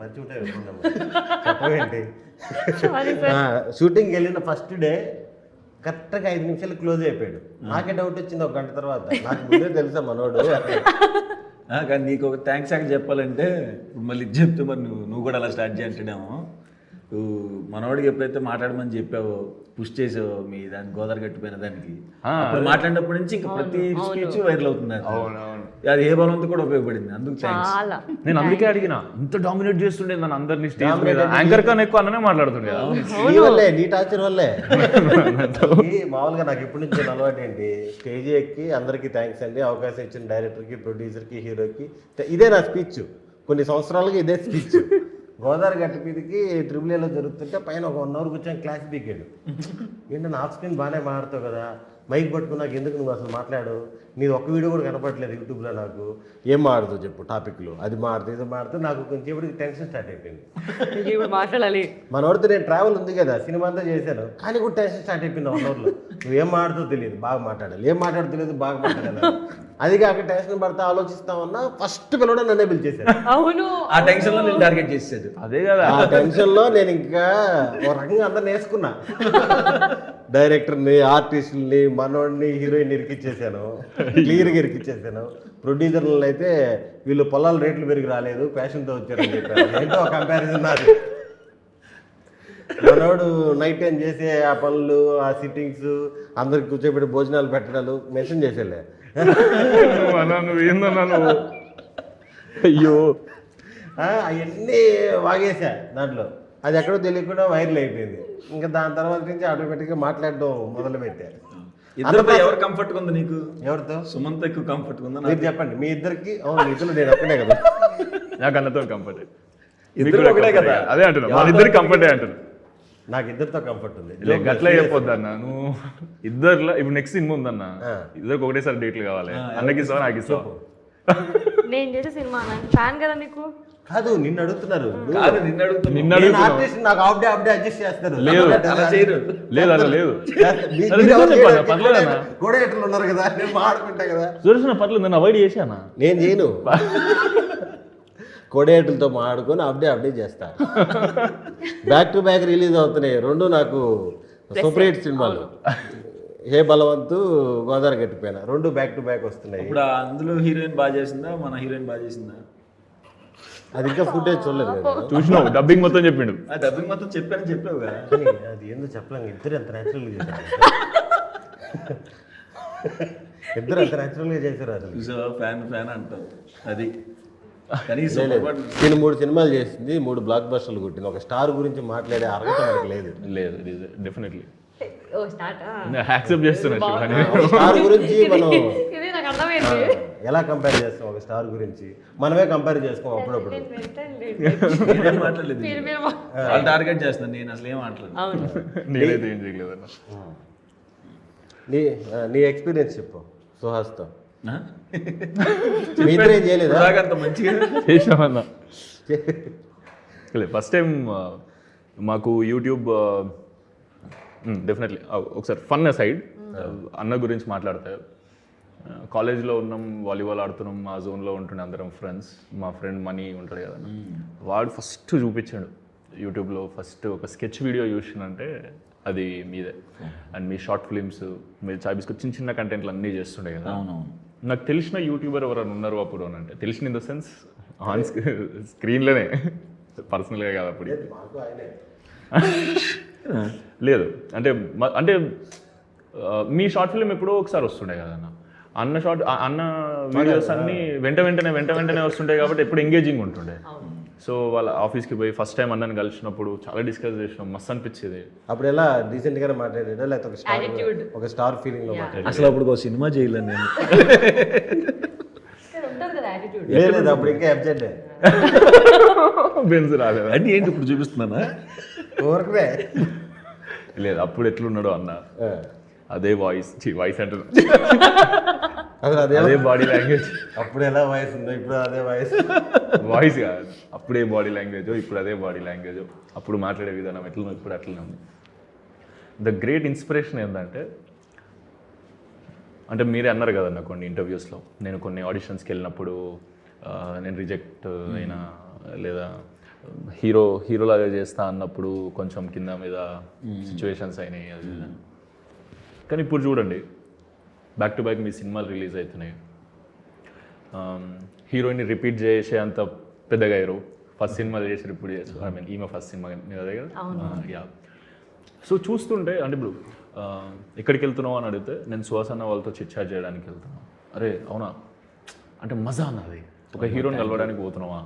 పరిచయం ఉంటే ఫోన్ నెంబర్ చెప్పవేంటి. షూటింగ్కి వెళ్ళిన ఫస్ట్ డే కరెక్ట్గా 5 నిమిషాలు క్లోజ్ అయిపోయాడు. నాకే డౌట్ వచ్చింది 1 గంట తర్వాత, నాకు ముందే తెలుసా మనోడు. కానీ నీకు ఒక థ్యాంక్స్ అక్కడ చెప్పాలంటే మళ్ళీ ఇది చెప్తే మరి నువ్వు కూడా అలా స్టార్ట్ చేయంటాడేమో. మనవాడికి ఎప్పుడైతే మాట్లాడమని చెప్పావో, పుష్ చేసావో మీ దాని గోదావరి గట్టిపోయిన దానికి, మాట్లాడినప్పటి నుంచి ఇంకా ప్రతి స్పీచ్ వైరల్ అవుతుంది. అది ఏ బలంతో కూడా ఉపయోగపడింది. అందుకు నేను అందుకే అడిగిన, ఇంత డామినేట్ చేస్తుండే నన్ను అందరినీ స్టేజ్ మీద, యాంకర్ కన్నా ఎక్కువ అన్ననే మాట్లాడుతుండే. నీ టార్చర్ వల్లే. మామూలుగా నాకు ఎప్పటి నుంచి అలవాటు ఏంటి, స్టేజ్ ఎక్కి అందరికీ థ్యాంక్స్ అండి, అవకాశం ఇచ్చిన డైరెక్టర్కి, ప్రొడ్యూసర్కి, హీరోకి, ఇదే నా స్పీచ్. కొన్ని సంవత్సరాలుగా ఇదే స్పీచ్. గోదావరి గట్టి మీదకి AAAలో జరుగుతుంటే పైన ఒక 1 అవర్ కూర్చొని క్లాస్ పీకాడు. ఏంటంటే ఆఫ్ స్క్రీన్ బాగానే మాట్లాడతావు కదా, మైక్ పట్టుకున్నాక ఎందుకు నువ్వు అసలు మాట్లాడు, నీది ఒక్క వీడియో కూడా కనపడలేదు యూట్యూబ్లో, నాకు ఏం మాడదు చెప్పు టాపిక్లు, అది మాడుతుంది ఇది మాడుతుంది. నాకు కొంచెం ఇప్పటికి టెన్షన్ స్టార్ట్ అయిపోయింది. మాట్లాడాలి మనోడితో నేను ట్రావెల్ ఉంది కదా, సినిమా అంతా చేశాను, కానీ కూడా టెన్షన్ స్టార్ట్ అయిపోయింది 1 అవర్లో. నువ్వు ఏం మాడుతూ తెలియదు, బాగా మాట్లాడాలి, ఏం మాట్లాడుతూ తెలియదు, బాగా మాట్లాడాలి. అది కాక టెన్షన్ పడతా ఆలోచిస్తామన్నా ఫస్ట్ పిల్లడం నన్నే పిలిచేశాను. అవును, ఆ టెన్షన్ లో నేను టార్గెట్ చేసేది అదే కదా. ఆ టెన్షన్ లో నేను ఇంకా ఒక రకంగా అందరిని వేసుకున్నా. డైరెక్టర్ని, ఆర్టిస్టుల్ని, మనోడిని, హీరోయిన్ ఇరికిచ్చేసాను, క్లియర్గా ఇరికిచ్చేసాను. ప్రొడ్యూసర్లు అయితే వీళ్ళు పొలాల రేట్లు పెరిగి రాలేదు, ప్యాషన్తో వచ్చారని చెప్పారు. ఏంటో కంపారిజన్ నాది. మనోడు నైట్ టైం చేసే ఆ పనులు, ఆ సిట్టింగ్స్, అందరికి కూర్చోబెట్టి భోజనాలు పెట్టడాలు మెన్షన్ చేసేలే. అయ్యో అవన్నీ వాగేసా దాంట్లో. అది ఎక్కడో తెలియకుండా వైరల్ అయిపోయింది. ఇంకా దాని తర్వాత నుంచి ఆటోమేటిక్గా మాట్లాడడం మొదలు పెట్టారు. ఇద్దరితో ఎవరు కంఫర్ట్ ఉంది నీకు? ఎవరితో? సుమంత్ ఎక్కువ కంఫర్ట్ ఉందా? మీరు చెప్పండి. మీ ఇద్దరికి? అవును, ఇద్దరు నేను ఒక్కడే కదా. నాకు అన్నతో కంఫర్ట్. ఇద్దరు ఒకటే కదా. అదే అంటున్నా, వాళ్ళిద్దరికి కంఫర్టే అంటున్నా. నాకు ఇద్దరితో కంఫర్ట్ ఉంది. గట్లా చెప్పొద్దు అన్న, నువ్వు ఇద్దరులో ఇప్పుడు నెక్స్ట్ సినిమా ఉందన్న, ఇద్దరికి ఒకటేసారి డేట్లు కావాలి. అన్నకి ఇస్తావా, నాకు ఇస్తావా? నేను చేసే సినిమా ఫ్యాన్ కదా నీకు. కాదు నిన్ను అడుగుతున్నారు కాదు నిన్ను అడుగుతున్నా. నిన్ను అడుగుతున్నా. ఆర్టిస్ట్ నాకు హాఫ్ డే అడ్జస్ట్ చేస్తారు లేదు. అలా చేయరు. లేదు అలా లేదు. మీరు అరే, నిజం చెప్పాలా? పర్లేదన్నా. కూడా ఎట్లా ఉన్నారు కదా నేను మాడుకుంటా కదా సురేష్ పర్లేదు నన్ను అవాయిడ్ చేశానా? నేను చేయను కోడేటలతో మాడుకొని అప్డేట్ చేస్తా. బ్యాక్ టు బ్యాక్ రిలీజ్ అవుతున్నాయి రెండు నాకు సూపర్ హిట్ సినిమాలు. హే బలవంతు, గోదావరి గట్టిపోయిన రెండు బ్యాక్ టు బ్యాక్ వస్తున్నాయి. ఇప్పుడు అందులో హీరోయిన్ బాగా చేసిందా, మన హీరోయిన్ బాగా చేసిందా? అది ఇంకా ఫుటేజ్ చూడలేదు కదా. చూసినావు డబ్బింగ్ మొత్తం చెప్పిండు. ఆ డబ్బింగ్ మొత్తం చెప్పాను చెప్పావుగా. కానీ అది ఏందో చెప్పలేం, ఇద్దరు ఎంత న్యాచురల్గా చేశారు. ఇద్దరు అంత న్యాచురల్గా చేశారు అసలు. చూసావా, ఫ్యాన్ అంటావు అది. కనీసం నేను 3 సినిమాలు చేసింది, 3 బ్లాక్ బస్టర్లు కొట్టింది. ఒక స్టార్ గురించి మాట్లాడే అర్హత మనకు లేదు. లేదు డెఫినెట్లీ ఓ స్టార్ట్ యాక్సెప్ట్ చేస్తున్నా శివాని. స్టార్ గురించి మనం ఇది నాకు అర్థమైంది. ఎలా కంపేర్ చేస్తాం? ఒక స్టార్ గురించి మనమే కంపేర్ చేసుకోం అప్పుడప్పుడు. నేనేం మాట్లాడలేదు. వాళ్ళు టార్గెట్ చేస్తున్నాను, నేను అసలు ఏం మాట్లాడలేదు. అవును. నేనైతే ఏం చేయలేదన్న. నీ ఎక్స్పీరియన్స్ చెప్పు సుహాస్తో. ఆ? మీ ఇద్దరు ఏం చేయలేదా? అంత మంచిగా చేసామన్నా. ఫస్ట్ టైం మాకు యూట్యూబ్ డెఫినెట్లీ ఒకసారి ఫన్ సైడ్ అన్న గురించి మాట్లాడితే, కాలేజ్లో ఉన్నాం, వాలీబాల్ ఆడుతున్నాం, మా జోన్లో ఉంటుండే అందరం ఫ్రెండ్స్. మా ఫ్రెండ్ మనీ ఉంటాడు కదా, వాడు ఫస్ట్ చూపించాడు యూట్యూబ్లో. ఫస్ట్ ఒక స్కెచ్ వీడియో చూసినంటే అది మీదే. అండ్ మీ షార్ట్ ఫిలిమ్స్, మీరు చాబీస్కి చిన్న కంటెంట్లు అన్నీ చేస్తుండే కదా. అవునవును. నాకు తెలిసిన యూట్యూబర్ ఎవరైనా ఉన్నారు అప్పుడు అని అంటే, తెలిసిన ఇన్ ద సెన్స్ ఆన్ స్క్రీన్లోనే, పర్సనల్గా కాదు అప్పుడు. లేదు అంటే అంటే మీ షార్ట్ ఫిల్మ్ ఎప్పుడో ఒకసారి వస్తుండే కదా అన్న అన్న వీడియోస్ అన్నీ వెంటనే వస్తుంటాయి కాబట్టి ఎప్పుడు ఎంగేజింగ్ ఉంటుండే. సో వాళ్ళ ఆఫీస్కి పోయి ఫస్ట్ టైం అన్నని కలిసినప్పుడు చాలా డిస్కస్ చేసినాం, మస్తు అనిపించేది. అప్పుడు ఎలా డీసెంట్ గానే మాట్లాడాడా లేకపోతే ఒక స్టార్ ఫీలింగ్ లో మాట్లాడాడా? అసలు అప్పుడు ఒక సినిమా చేయలేను నేను. ఉంటుంది కదా యాటిట్యూడ్. లేదు అప్పుడు ఇంకా అబ్జెక్ట్ బెన్స్ రాలేదు అంటే ఏంటి ఇప్పుడు చూపిస్తున్నానా? ఊరకనే లేదు. అప్పుడు ఎట్లున్నాడో అన్న అదే వాయిస్ అంటే అసలు అదే బాడీ లాంగ్వేజ్. అప్పుడు ఎలా వాయిస్ ఉందో ఇప్పుడు అదే వాయిస్ కాదు, అప్పుడే బాడీ లాంగ్వేజ్, ఇప్పుడు అదే బాడీ లాంగ్వేజ్. అప్పుడు మాట్లాడే విధానం ఎట్లనో ఇప్పుడు అట్లనే ఉంది. ద గ్రేట్ ఇన్స్పిరేషన్ ఏంటంటే, అంటే మీరే అన్నారు కదన్న కొన్ని ఇంటర్వ్యూస్లో, నేను కొన్ని ఆడిషన్స్కి వెళ్ళినప్పుడు నేను రిజెక్ట్ అయినా, లేదా హీరోలాగా చేస్తా అన్నప్పుడు కొంచెం కింద మీద సిచ్యువేషన్స్ అయినాయి. అది కానీ ఇప్పుడు చూడండి, బ్యాక్ టు బ్యాక్ మీ సినిమాలు రిలీజ్ అవుతున్నాయి. హీరోయిన్ని రిపీట్ చేసే అంత పెద్దగా అయ్యారు. ఫస్ట్ సినిమాలు చేసి రిపీట్ చేస్తారు. ఐ మీన్ ఈమె ఫస్ట్ సినిమా మీద అదే కదా. యా. సో చూస్తుంటే అంటే ఇప్పుడు ఎక్కడికి వెళ్తున్నావు అని అడిగితే, నేను సుహాసన్న వాళ్ళతో చిట్చాట్ చేయడానికి వెళ్తున్నాను. అరే అవునా, అంటే మజా అన్నది. ఒక హీరోని కలవడానికి పోతున్నావా?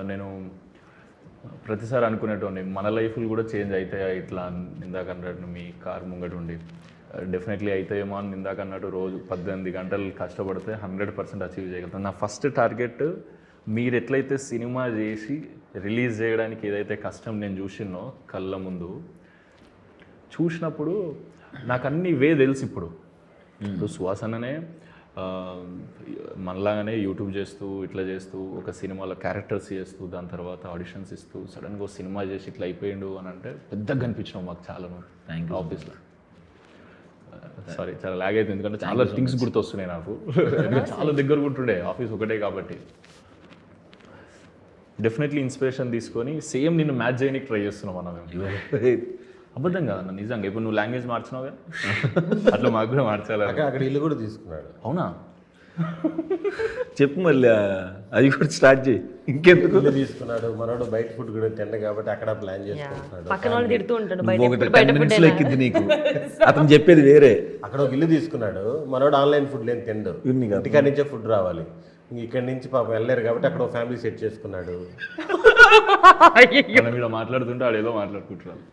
నేను ప్రతిసారి అనుకునేటోని మన లైఫ్లు కూడా చేంజ్ అవుతాయా ఇట్లా. ఇందాక అన్నట్టు మీ కారు ముంగట ఉండి డెఫినెట్లీ అవుతాయేమో అని ఇందాక అన్నట్టు రోజు 18 గంటలు కష్టపడితే 100% అచీవ్ చేయగలుగుతాను. నా ఫస్ట్ టార్గెట్, మీరు ఎట్లయితే సినిమా చేసి రిలీజ్ చేయడానికి ఏదైతే కష్టం నేను చూసినో కళ్ళ ముందు చూసినప్పుడు నాకు అన్ని తెలుసు. ఇప్పుడు సుహాసన్ననే మనలాగానే యూట్యూబ్ చేస్తూ ఇట్లా చేస్తూ ఒక సినిమాలో క్యారెక్టర్స్ చేస్తూ దాని తర్వాత ఆడిషన్స్ ఇస్తూ సడన్గా ఒక సినిమా చేసి ఇట్లా అయిపోయిండు అని అంటే పెద్దగా కనిపించినాం మాకు చాలా. ఆఫీస్లో సారీ చాలా లాగ్ అవుతుంది, ఎందుకంటే చాలా థింగ్స్ గుర్తొస్తున్నాయి నాకు. చాలా దగ్గర ఉంటుండే ఆఫీస్ ఒకటే కాబట్టి. డెఫినెట్లీ ఇన్స్పిరేషన్ తీసుకొని సేమ్ నిన్ను మ్యాచ్ చేయడానికి ట్రై చేస్తున్నాం అన్న మేము. అబద్ధం కదన్న, నిజంగా. ఇప్పుడు నువ్వు లాంగ్వేజ్ మార్చినావుగా, అట్లా మాకు కూడా మార్చాలి. అక్కడ ఇల్లు కూడా తీసుకున్నాడు. అవునా? చెప్పు మళ్ళీ, అది కూడా స్టార్ట్ చేయి. ఇంకెందుకు ఇల్లు తీసుకున్నాడు మనోడు, బయట ఫుడ్ కూడా తిండ కాబట్టి అక్కడ ప్లాన్ చేసుకుంటున్నాడు. పక్కన వాళ్ళు తిడుతూ ఉంటాడు ఒకటి 10 minutes ఎక్కింది నీకు, అతను చెప్పేది వేరే. అక్కడ ఒక ఇల్లు తీసుకున్నాడు మనోడు, ఆన్లైన్ ఫుడ్ లేని తిండు, ఇంటికాడ నుంచే ఫుడ్ రావాలి. ఇక్కడి నుంచి పాపం వెళ్ళలేరు కాబట్టి అక్కడ ఒక ఫ్యామిలీ సెట్ చేసుకున్నాడు. మనం ఇలా మాట్లాడుతుంటే ఆడేదో మాట్లాడుకుంటున్నాడు.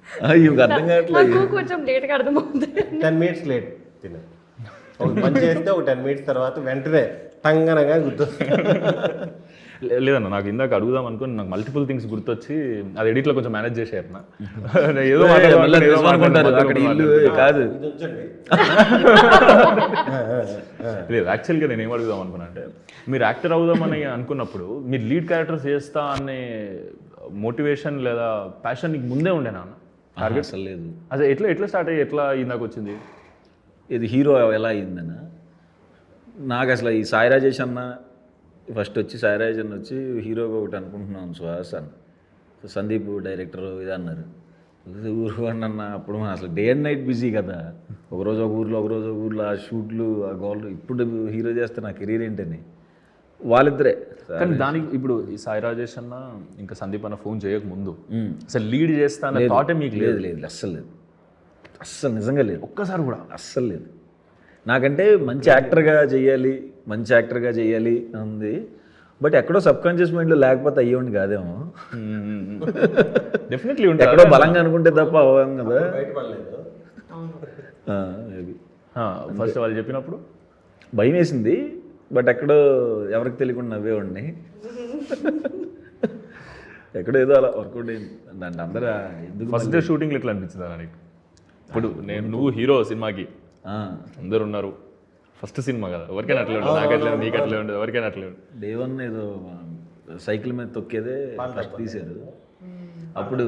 అర్థం కావట్లేదు. కొంచెం లేట్గా అర్థమవుతుంది. 10 minutes లేట్ తిన ఒక పని చేస్తే ఒక 10 minutes తర్వాత వెంటనే టంగనగా గుర్తొస్తుంది. లేదన్న నాకు ఇందాక అడుగుదాం అనుకుని నాకు మల్టిపుల్ థింగ్స్ గుర్తొచ్చి అది ఎడిట్లో కొంచెం మేనేజ్ చేశారు నా ఏదో మళ్ళీ నిజం అనుకుంటారు అక్కడ ఇల్లు కాదు. ఇది ఉంచండి. లేదు యాక్చువల్గా నేను ఏం అడుగుదాం అనుకున్నా అంటే మీరు యాక్టర్ అవుదామని అనుకున్నప్పుడు మీరు లీడ్ క్యారెక్టర్స్ చేస్తా అనే మోటివేషన్ లేదా ప్యాషన్ నీకు ముందే ఉండేనా అన్న? అసలు లేదు. అసలు ఎట్లా స్టార్ట్ అయ్యి ఎట్లా ఇందాక వచ్చింది? ఇది హీరో ఎలా అయిందన్న, నాకు అసలు ఈ సాయి రాజేష్ అన్న ఫస్ట్ వచ్చి సాయి రాజేష్ అన్న వచ్చి హీరోగా ఒకటి అనుకుంటున్నాను సుహాస్ అన్న, సందీప్ డైరెక్టర్ ఇది అన్నారు. ఊరు అన్న అప్పుడు మనం అసలు డే అండ్ నైట్ బిజీ కదా, ఒకరోజు ఒక ఊర్లో ఒకరోజు ఒక ఊర్లో ఆ షూట్లు ఆ గోల్డ్. ఇప్పుడు హీరో చేస్తే నా కెరీర్ ఏంటని వాళ్ళిద్దరే. కానీ దానికి ఇప్పుడు ఈ సాయి రాజేష్ అన్న ఇంకా సందీప్ అన్న ఫోన్ చేయక ముందు అసలు లీడ్ చేస్తా అనే థాటే మీకు లేదు లేదు అస్సలు లేదు, అస్సలు నిజంగా లేదు, ఒక్కసారి కూడా అస్సలు లేదు. నాకంటే మంచి యాక్టర్గా చేయాలి అని ఉంది. బట్ ఎక్కడో సబ్ కాన్షియస్ మైండ్లో లేకపోతే అయ్యేవాడిని కాదేమో. డెఫినెట్లీ ఎక్కడో బలంగా అనుకుంటే తప్ప అవ్వం కదా. బయటపడలేదు. ఫస్ట్ వాళ్ళు చెప్పినప్పుడు భయం వేసింది, బట్ ఎక్కడో ఎవరికి తెలియకుండా నవ్వేవాడిని. ఎక్కడో ఏదో అలా వర్కౌట్ అయింది. దాంట్లో అందరూ ఎందుకు ఫస్ట్ డే షూటింగ్లో ఎట్లా అనిపించింది అన్న నీకు? ఇప్పుడు నువ్వు హీరో సినిమాకి అందరు ఉన్నారు, ఫస్ట్ సినిమా కదా, ఎవరికైనా అట్లే ఉంటుంది, నాకు అట్లే నీకు అట్లే ఉంటుంది, ఎవరికైనా అట్లే ఉంటుంది. డే వన్ ఏదో సైకిల్ మీద తొక్కేదే ఫస్ట్ తీశారు. అప్పుడు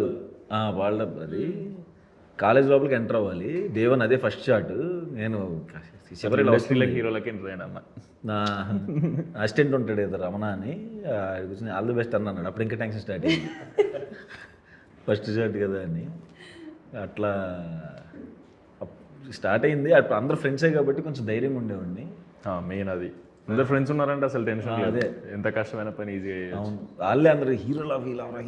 వాళ్ళ అది కాలేజ్ లోపలికి ఎంటర్ అవ్వాలి. డే వన్ అదే ఫస్ట్ షాట్. నేను ఇండస్ట్రీలకి హీరోలకి ఎంటర్ అయినా అన్న. నా అసిస్టెంట్ ఉంటాడు ఏదో రమణ అని, కూర్చొని ఆల్ ది బెస్ట్ అన్నాడు. అప్పుడు ఇంకా టెన్షన్ స్టార్ట్ అయ్యింది, ఫస్ట్ షాట్ కదా అని. అట్లా స్టార్ట్ అయింది. అప్పుడు అందరు ఫ్రెండ్సే కాబట్టి కొంచెం ధైర్యంగా ఉండేవాడిని. మెయిన్ అది అందరు ఫ్రెండ్స్ ఉన్నారంటే అసలు టెన్షన్ అదే, ఎంత కష్టమైన పని ఈజీగా. అవును, వాళ్ళే అందరూ హీరోలా ఫీల్ అవ్వరా,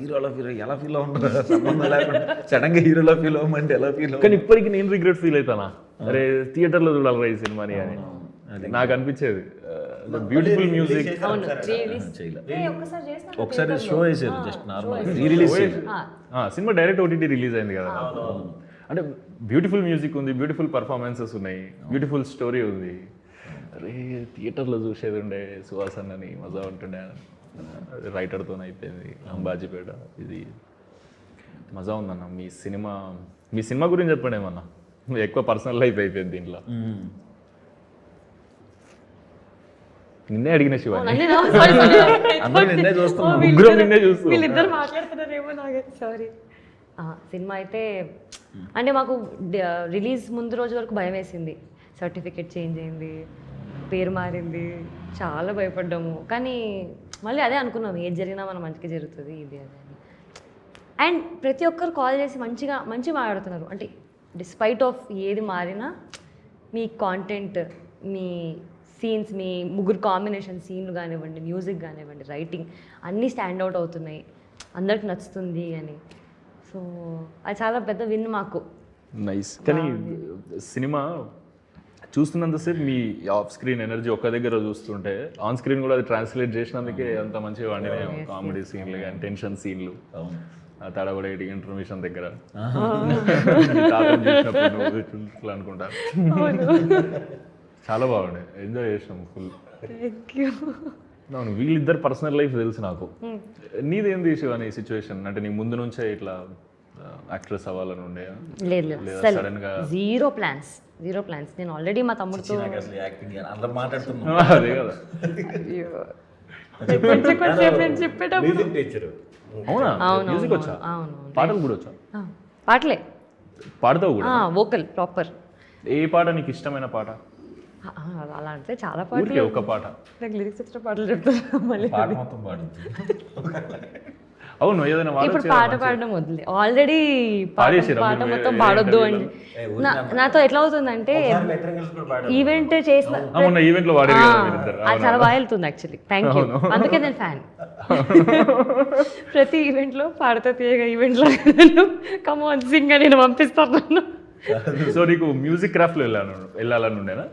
ఎలా ఫీల్ అవ్వరా, సంబంధం లేకుండా సడన్గా హీరోలా ఫీల్ అవ్వమంటే ఎలా ఫీల్ కానీ ఇప్పటికి నేను రిగ్రెట్ ఫీల్ అవుతానా, అరే థియేటర్లో చూడాలి ఈ సినిమాని అని నాకు అనిపించేది. Beautiful music. ఒకసారి షో వేసారు, just normal re release. Cinema direct OTT release అయింది కదా. అంటే బ్యూటిఫుల్ మ్యూజిక్ ఉంది, బ్యూటిఫుల్ పర్ఫార్మెన్సెస్ ఉన్నాయి, బ్యూటిఫుల్ స్టోరీ ఉంది. అరే థియేటర్లో చూసేది ఉండే సుహాస్ అన్నని మజా ఉంటుండే. రైటర్తో అయిపోయింది, అంబాజీపేట, ఇది మజా ఉందన్న. మీ సినిమా గురించి చెప్పండి ఏమన్నా. ఎక్కువ పర్సనల్ లైఫ్ అయిపోయింది దీంట్లో. నిన్నే అడిగిన శివాని, నిన్నే చూస్తున్నాం, ముగ్గురం నిన్నే చూస్తున్నాం. వీళ్ళిద్దరు మాట్లాడుతున్నారేమో నాకు. సారీ. సినిమా అయితే అంటే మాకు రిలీజ్ ముందు రోజు వరకు భయం వేసింది. సర్టిఫికెట్ చేంజ్ అయింది, పేరు మారింది, చాలా భయపడ్డాము. కానీ మళ్ళీ అదే అనుకున్నాం, ఏది జరిగినా మనం మంచిగా జరుగుతుంది ఇది అది అని. అండ్ ప్రతి ఒక్కరు కాల్ చేసి మంచిగా మాట్లాడుతున్నారు. అంటే డిస్పైట్ ఆఫ్ ఏది మారినా మీ కాంటెంట్, మీ సీన్స్, మీ ముగ్గురు కాంబినేషన్ సీన్లు కానివ్వండి, మ్యూజిక్ కానివ్వండి, రైటింగ్ అన్నీ స్టాండ్ అవుట్ అవుతున్నాయి, అందరికి నచ్చుతుంది అని. సో అది చాలా పెద్ద విన్ మాకు. నైస్. కానీ సినిమా చూస్తున్నంతసేపు మీ ఆఫ్ స్క్రీన్ ఎనర్జీ ఒక్క దగ్గర చూస్తుంటే ఆన్ స్క్రీన్ కూడా అది ట్రాన్స్లేట్ చేసినందుకే అంత మంచిగా వండినాయి. కామెడీ సీన్లు కానీ, టెన్షన్ సీన్లు, తడబడే ఇన్ఫర్మేషన్ దగ్గర అనుకుంటా చాలా బాగుండే, ఎంజాయ్ చేసినాం ఫుల్. అవును, వీళ్ళిద్దరు పర్సనల్ లైఫ్ తెలుసు నాకు. నీదేంది శివాని సిచ్యువేషన్? అంటే నీ ముందు నుంచే ఇట్లా యాక్ట్రెస్ అవ్వాలని ఉండే? లేదు, సడన్ గా జీరో ప్లాన్స్. నేను ఆల్రెడీ మా తమ్ముడితో అదే కదా. అవునా? మ్యూజిక్ వచ్చా? పాటలు కూడా వచ్చా? పాటలే పాడతావు కూడా? Vocal proper. ఏ పాట నీకు ఇష్టమైన పాట? అలా అంటే చాలా పాటలు. ఒక పాట నాకు లిరిక్స్ వచ్చిన పాటలు చెప్తాను మళ్ళీ. అవును, ఏదైనా ఇప్పుడు పాట పాడడం వద్దులే, ఆల్రెడీ పాట మొత్తం పాడొద్దు అండి. నాతో ఎట్లా అవుతుందంటే ఈవెంట్ చేసిన ఈవెంట్లో చాలా బాగా వెళ్తుంది యాక్చువల్లీ. థ్యాంక్ యూ, అందుకే నేను ఫ్యాన్. ప్రతి ఈవెంట్లో పాడతా తీయగా ఈవెంట్లో కమ్ ఆన్ సింగ్ అని నేను పంపిస్తాను. సో నీకు మ్యూజిక్ క్రాఫ్ట్లో వెళ్ళాలని ఉండేనా?